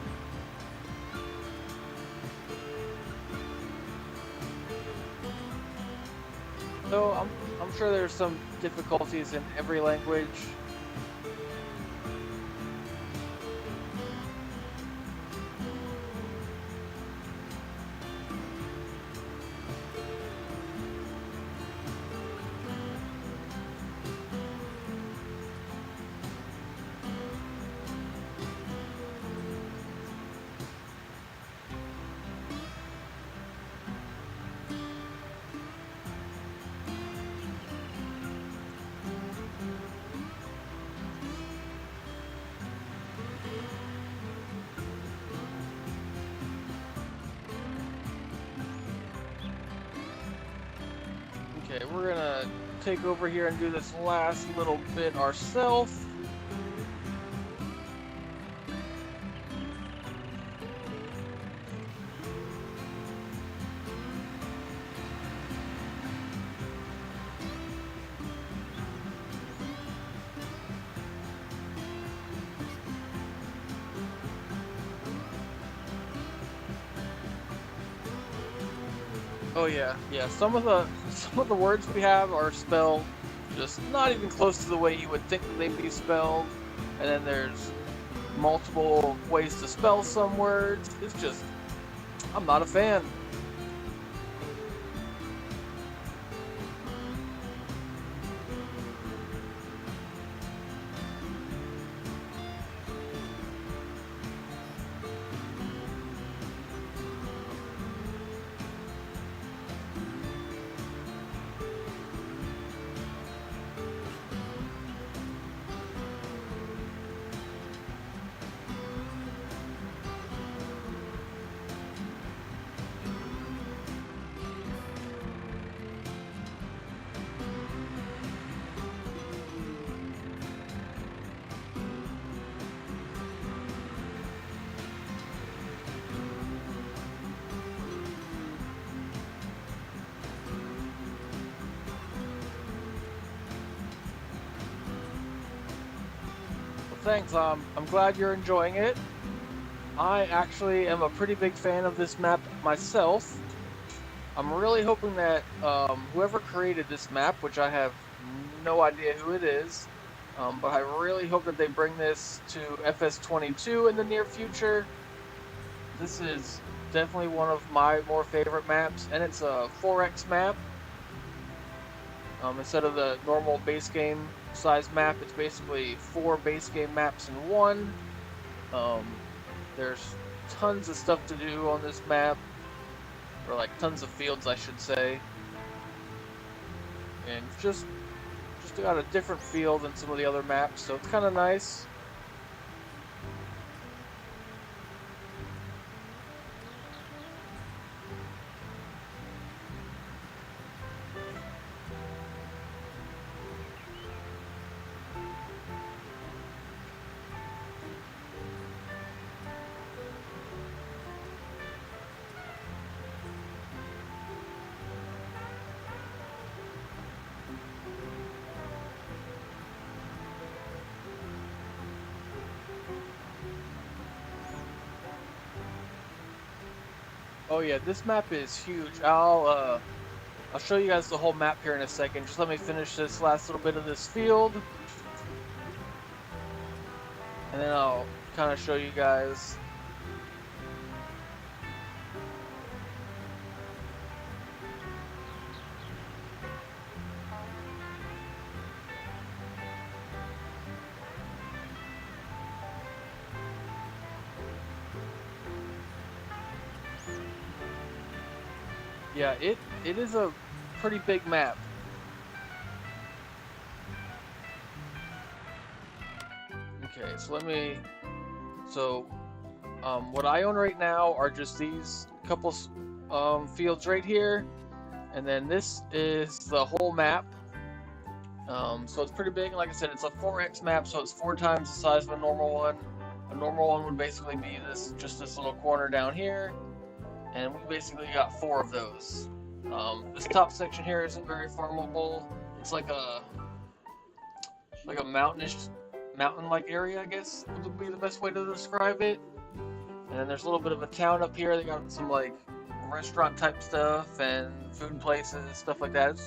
So I'm sure there's some difficulties in every language. Okay, we're gonna take over here and do this last little bit ourselves. Oh yeah. Some of the words we have are spelled just not even close to the way you would think they'd be spelled, and then there's multiple ways to spell some words. It's just, I'm not a fan. Thanks, I'm glad you're enjoying it. I actually am a pretty big fan of this map myself. I'm really hoping that whoever created this map, which I have no idea who it is, but I really hope that they bring this to FS22 in the near future. This is definitely one of my more favorite maps, and it's a 4x map. Instead of the normal base game size map, it's basically 4 base game maps in one. There's tons of stuff to do on this map, or like tons of fields, I should say, and just got a different feel than some of the other maps, so it's kind of nice. Oh yeah, this map is huge. I'll show you guys the whole map here in a second. Just let me finish this last little bit of this field, and then I'll kind of show you guys. Yeah, it is a pretty big map. Okay, so what I own right now are just these couple fields right here, and then this is the whole map. So it's pretty big. Like I said, it's a 4x map, so it's 4 times the size of a normal one. A normal one would basically be just this little corner down here, and we basically got 4 of those. This top section here isn't very farmable. It's like a mountain-like area, I guess would be the best way to describe it. And then there's a little bit of a town up here. They got some like restaurant type stuff and food places, stuff like that.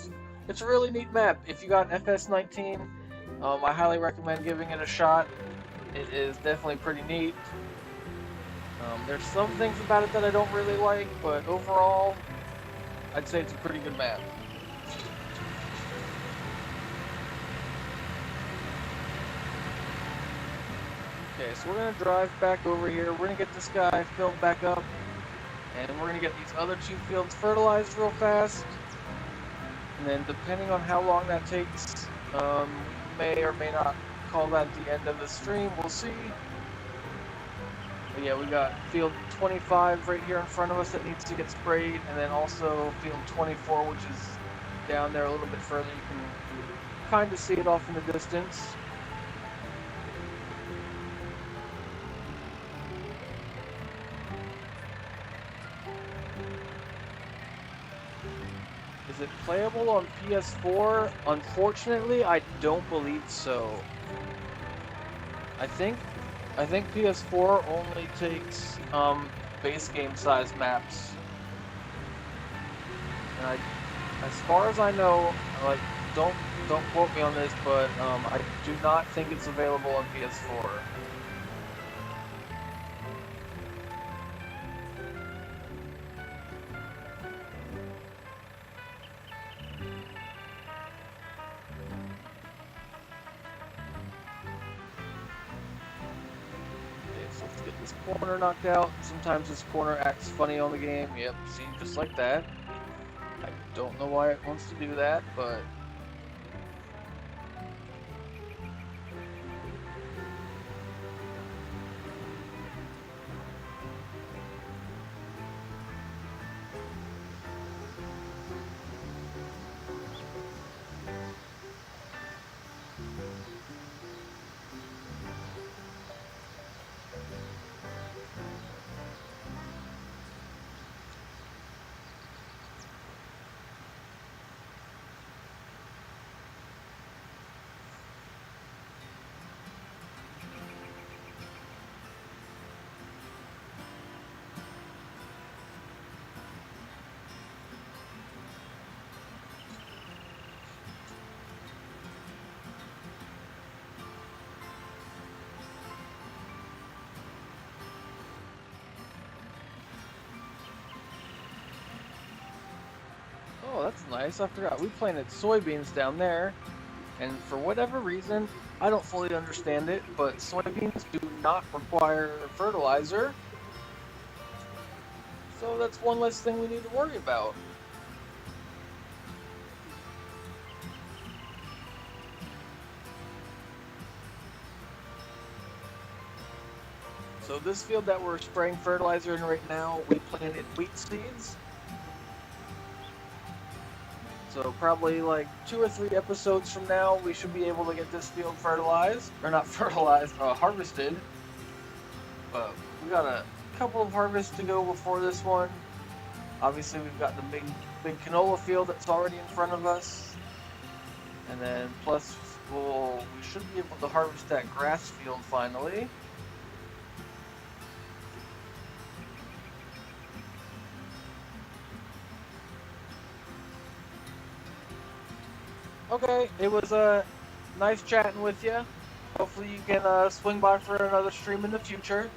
It's a really neat map. If you got FS19, I highly recommend giving it a shot. It is definitely pretty neat. There's some things about it that I don't really like, but overall, I'd say it's a pretty good map. Okay, so we're going to drive back over here. We're going to get this guy filled back up, and we're going to get these other 2 fields fertilized real fast. And then depending on how long that takes, may or may not call that the end of the stream. We'll see. But yeah, we got field 25 right here in front of us that needs to get sprayed, and then also field 24, which is down there a little bit further. You can kind of see it off in the distance. Is it playable on PS4? Unfortunately, I don't believe so. I think PS4 only takes base game size maps. And as far as I know, like don't quote me on this, but I do not think it's available on PS4. Corner knocked out. Sometimes this corner acts funny on the game. Yep, see, just like that. I don't know why it wants to do that, but oh, that's nice. I forgot we planted soybeans down there, and for whatever reason, I don't fully understand it, but soybeans do not require fertilizer. So that's one less thing we need to worry about. So this field that we're spraying fertilizer in right now, we planted wheat seeds. So probably like 2 or 3 episodes from now, we should be able to get this field fertilized, or not fertilized, harvested. But we got a couple of harvests to go before this one. Obviously, we've got the big canola field that's already in front of us, and then plus we should be able to harvest that grass field finally. Okay, it was nice chatting with you. Hopefully you can swing by for another stream in the future.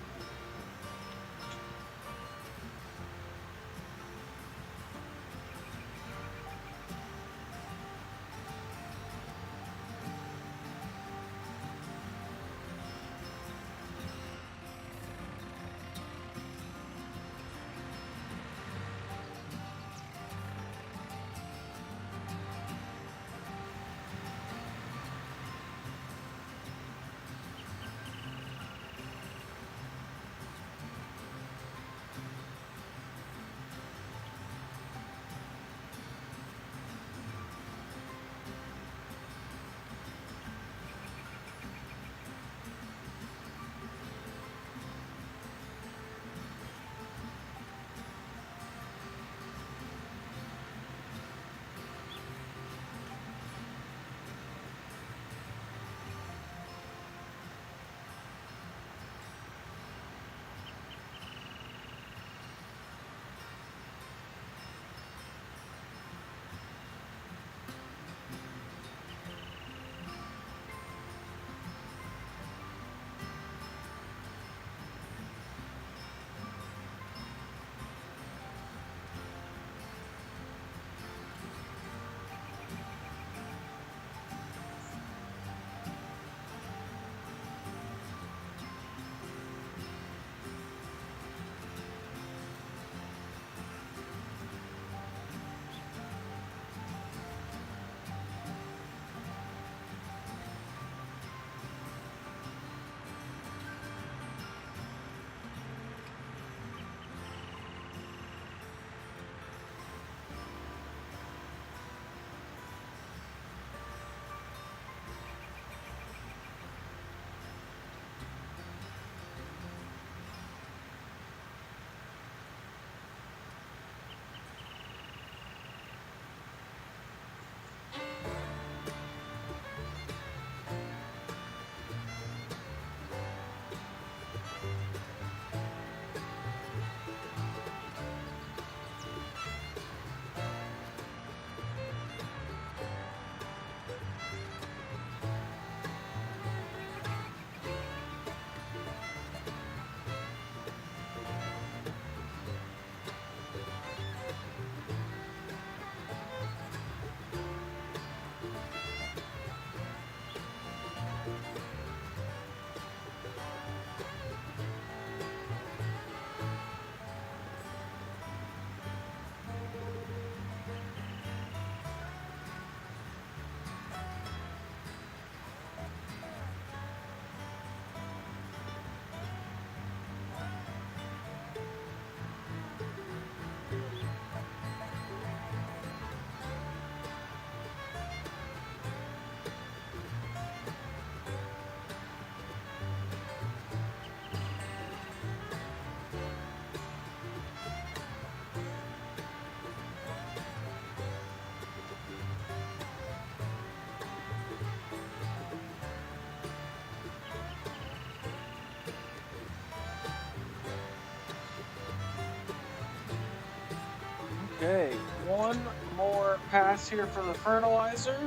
Okay, one more pass here for the fertilizer.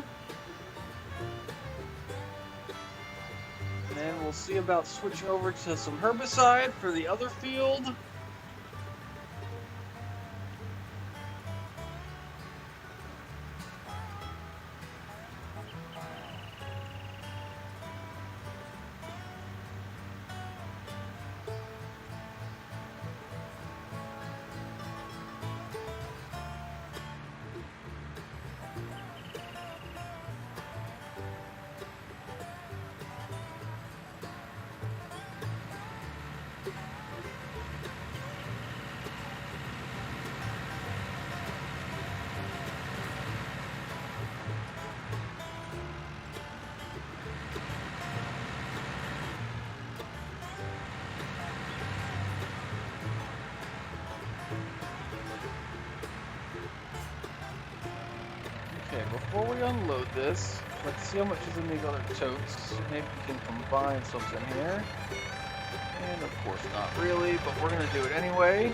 And then we'll see about switching over to some herbicide for the other field. Okay, before we unload this, let's see how much is in these other totes. Maybe we can combine something here. And of course not really, but we're gonna do it anyway.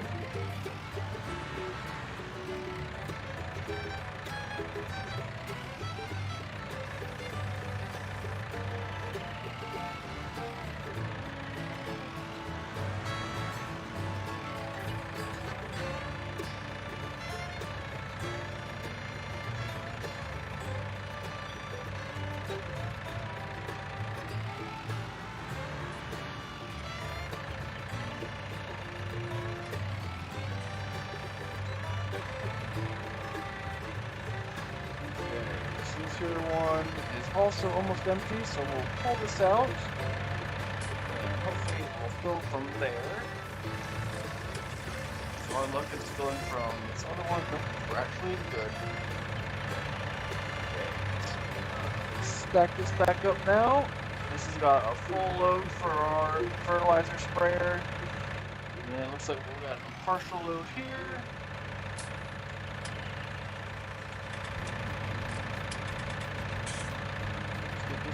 Tier 1 is also almost empty, so we'll pull this out, and hopefully we'll fill from there. So our luck is filling from this other one, but we're actually good. Okay, stack this back up now. This has got a full load for our fertilizer sprayer, and it looks like we've got a partial load here.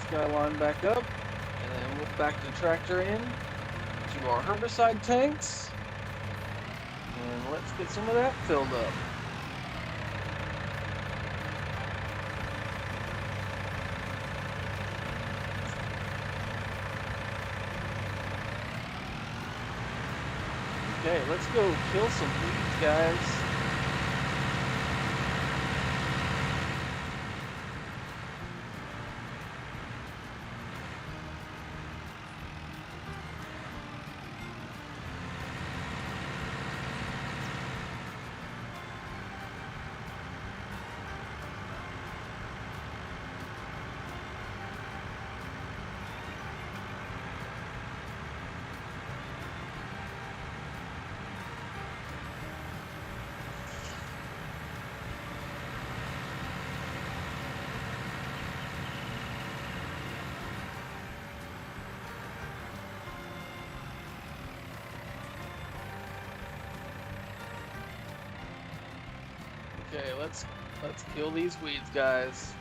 Guy line back up, and then we'll back the tractor in to our herbicide tanks, and let's get some of that filled up. Okay, let's go kill some weeds, guys. Okay, let's kill these weeds, guys.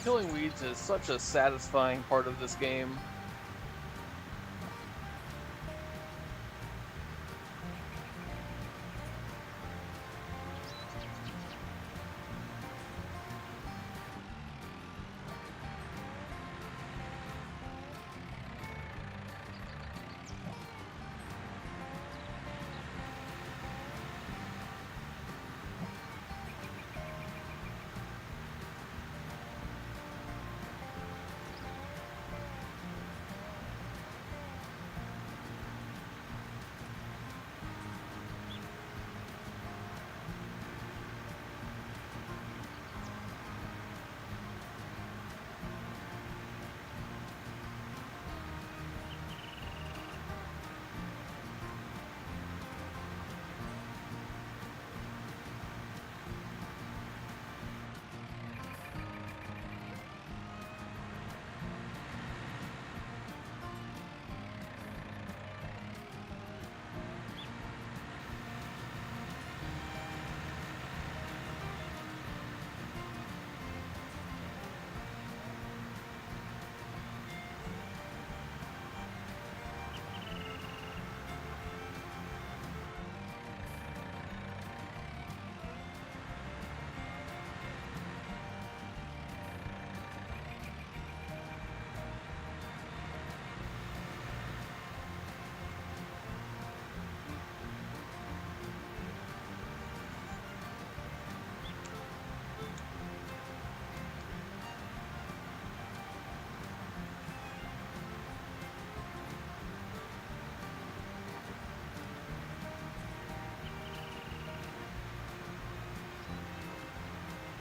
Killing weeds is such a satisfying part of this game.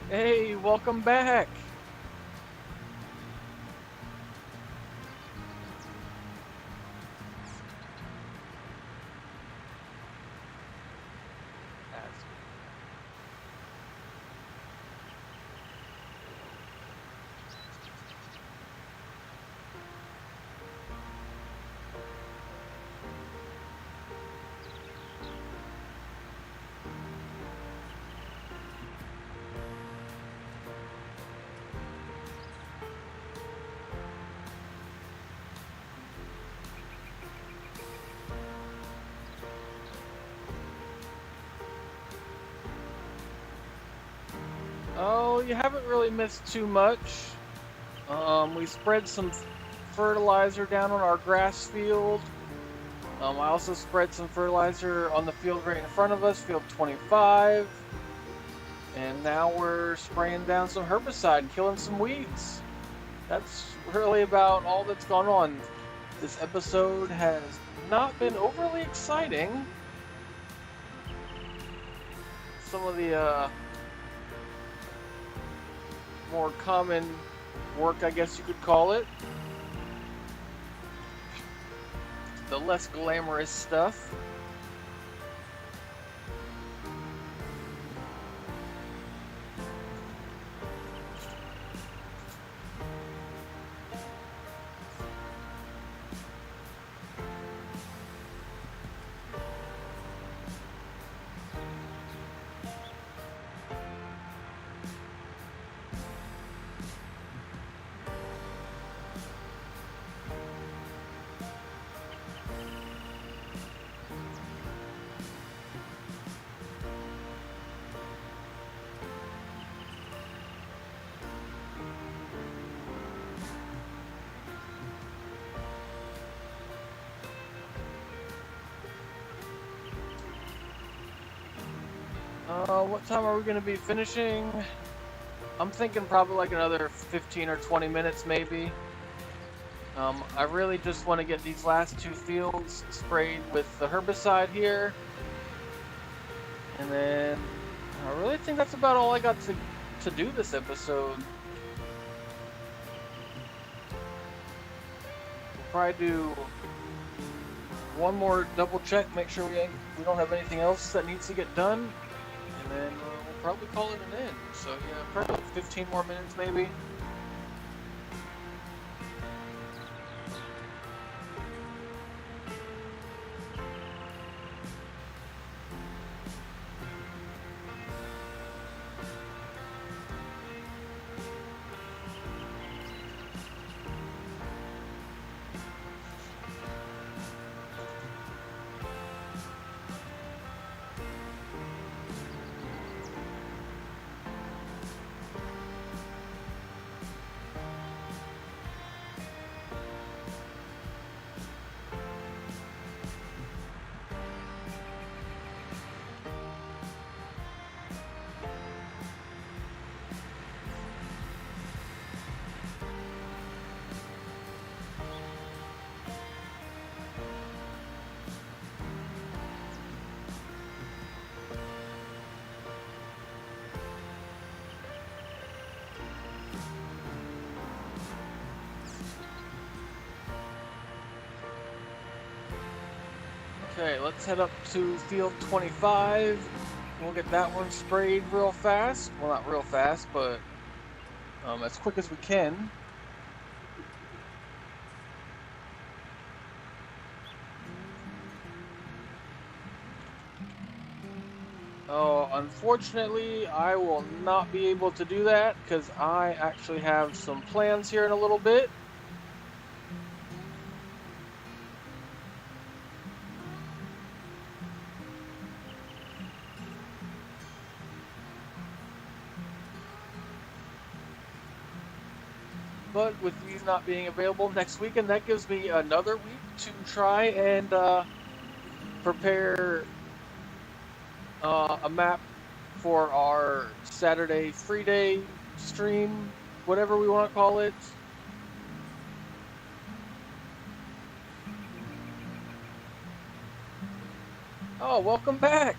Hey, welcome back. That's Oh, you haven't really missed too much. We spread some fertilizer down on our grass field. I also spread some fertilizer on the field right in front of us, field 25. And now we're spraying down some herbicide, killing some weeds. That's really about all that's gone on. This episode has not been overly exciting. Some of the more common work, I guess you could call it. The less glamorous stuff. What time are we going to be finishing? I'm thinking probably like another 15 or 20 minutes maybe. I really just want to get these last two fields sprayed with the herbicide here. And then I really think that's about all I got to do this episode. We'll probably do one more double check, make sure we don't have anything else that needs to get done. And then we'll probably call it an end. So yeah, probably like 15 more minutes maybe. Okay, let's head up to field 25. We'll get that one sprayed real fast. Well, not real fast, but as quick as we can. Oh, unfortunately, I will not be able to do that because I actually have some plans here in a little bit. But with these not being available next weekend, that gives me another week to try and prepare a map for our Saturday free day stream, whatever we want to call it. Oh, welcome back!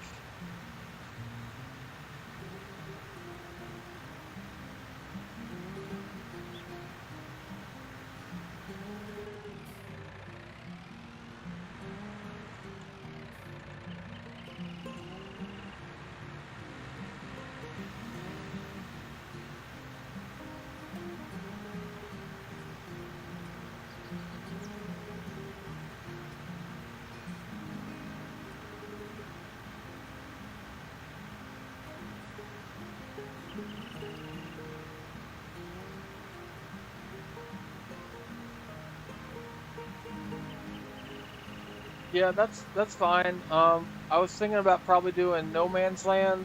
Yeah, that's fine. I was thinking about probably doing No Man's Land,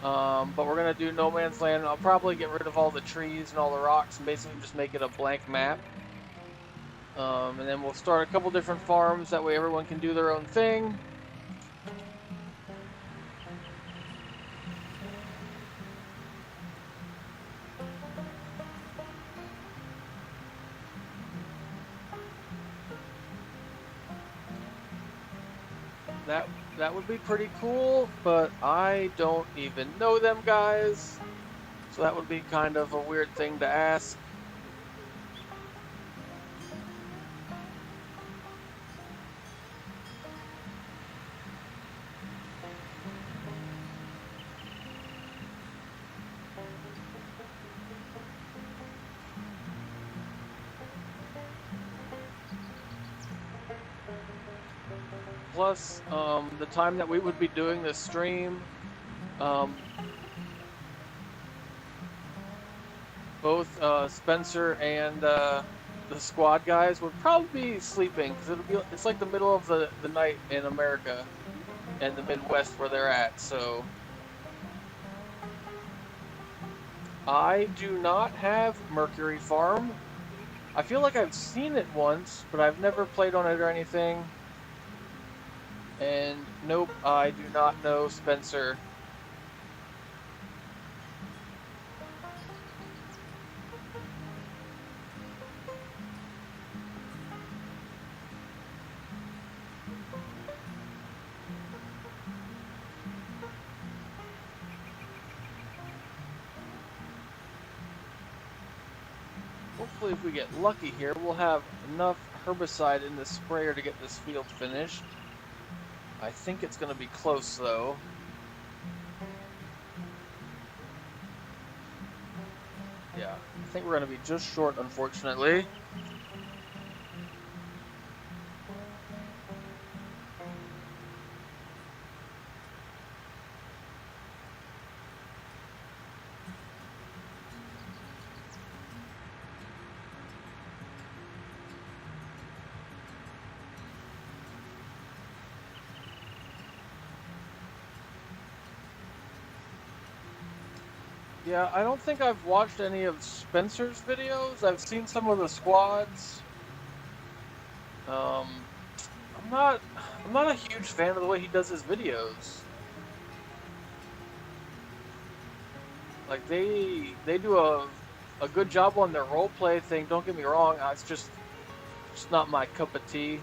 but we're gonna do No Man's Land. I'll probably get rid of all the trees and all the rocks and basically just make it a blank map. And then we'll start a couple different farms. That way everyone can do their own thing. That would be pretty cool, but I don't even know them guys. So that would be kind of a weird thing to ask. Plus, the time that we would be doing this stream, both Spencer and the squad guys would probably be sleeping because it's like the middle of the night in America and the Midwest where they're at. So I do not have Mercury Farm. I feel like I've seen it once, but I've never played on it or anything. And nope, I do not know Spencer. Hopefully if we get lucky here, we'll have enough herbicide in the sprayer to get this field finished. I think it's going to be close though. Yeah, I think we're going to be just short, unfortunately. Yeah, I don't think I've watched any of Spencer's videos. I've seen some of the squads. I'm not a huge fan of the way he does his videos. Like they do a good job on their roleplay thing. Don't get me wrong. It's just not my cup of tea.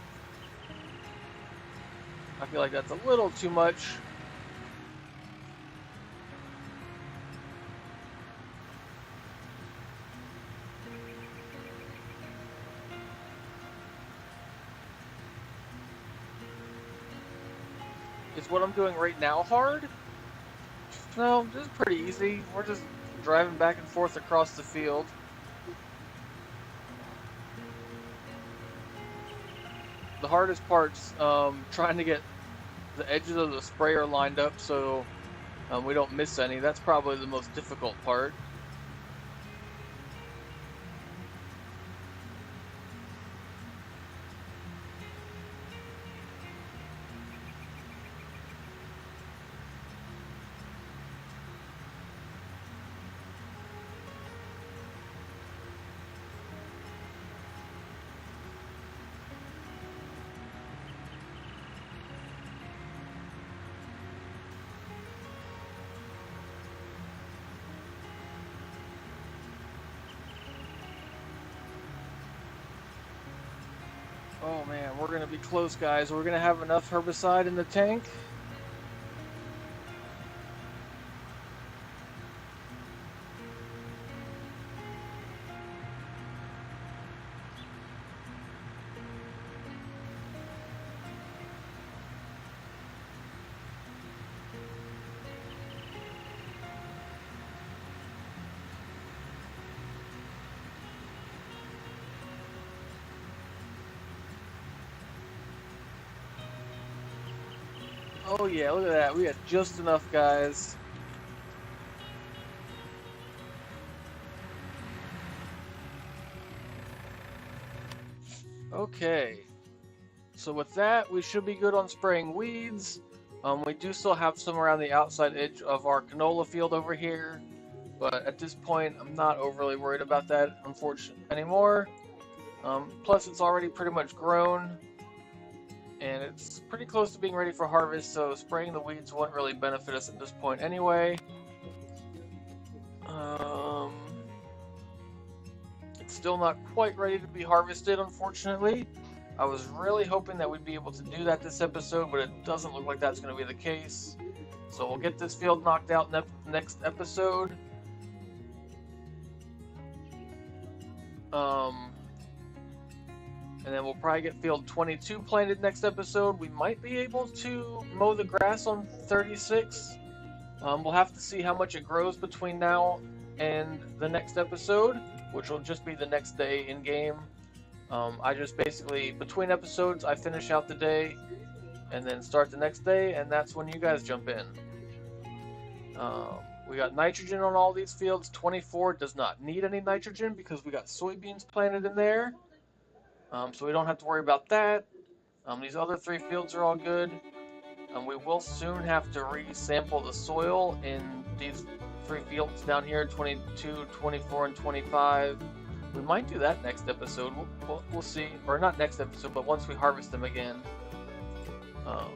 I feel like that's a little too much. Is what I'm doing right now hard? No, this is pretty easy. We're just driving back and forth across the field. The hardest part's trying to get the edges of the sprayer lined up so we don't miss any. That's probably the most difficult part. Oh man, we're gonna be close, guys. We're gonna have enough herbicide in the tank. Oh yeah, look at that. We got just enough, guys. Okay. So with that, we should be good on spraying weeds. We do still have some around the outside edge of our canola field over here, but at this point, I'm not overly worried about that, unfortunately, anymore. Plus, it's already pretty much grown, and it's pretty close to being ready for harvest, so spraying the weeds won't really benefit us at this point anyway. It's still not quite ready to be harvested, unfortunately. I was really hoping that we'd be able to do that this episode, but it doesn't look like that's going to be the case. So we'll get this field knocked out next episode. And then we'll probably get field 22 planted next episode. We might be able to mow the grass on 36. We'll have to see how much it grows between now and the next episode, which will just be the next day in game. I just basically, between episodes, I finish out the day and then start the next day, and that's when you guys jump in. We got nitrogen on all these fields. 24 does not need any nitrogen because we got soybeans planted in there. So we don't have to worry about that. These other 3 fields are all good. We will soon have to re-sample the soil in these 3 fields down here, 22, 24, and 25. We might do that next episode. We'll see. Or not next episode, but once we harvest them again. But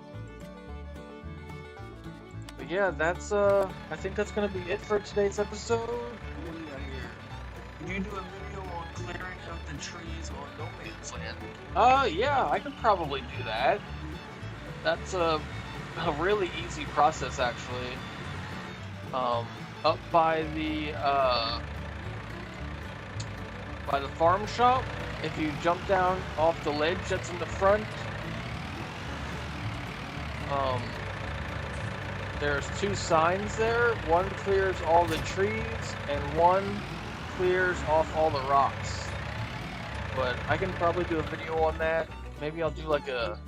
yeah, that's I think that's gonna be it for today's episode. What do we got here? Can you do a video on clearing out the trees on no man's land? Yeah, I could probably do that. That's a really easy process, actually. Up by the farm shop, if you jump down off the ledge that's in the front, there's 2 signs there. One clears all the trees, and one clears off all the rocks. But I can probably do a video on that. Maybe I'll do like a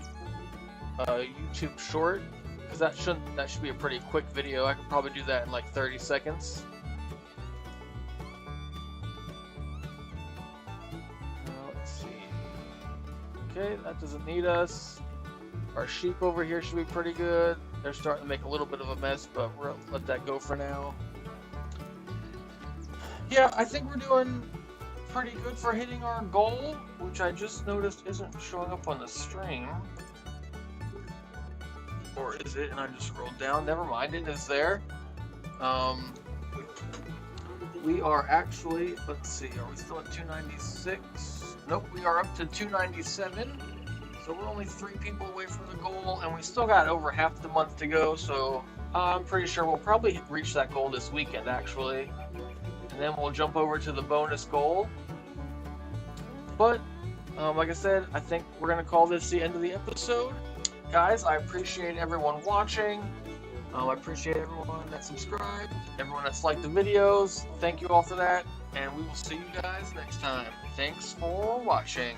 YouTube short, because that should be a pretty quick video. I could probably do that in like 30 seconds. Let's see. Okay, that doesn't need us. Our sheep over here should be pretty good. They're starting to make a little bit of a mess, but we'll let that go for now. Yeah, I think we're doing pretty good for hitting our goal, which I just noticed isn't showing up on the stream. Or is it? And I just scrolled down. Never mind, it is there. We are actually, let's see, are we still at 296? Nope, we are up to 297. So we're only 3 people away from the goal, and we still got over half the month to go, so I'm pretty sure we'll probably reach that goal this weekend, actually. And then we'll jump over to the bonus goal. But, like I said, I think we're going to call this the end of the episode. Guys, I appreciate everyone watching. I appreciate everyone that subscribed, everyone that's liked the videos. Thank you all for that, and we will see you guys next time. Thanks for watching.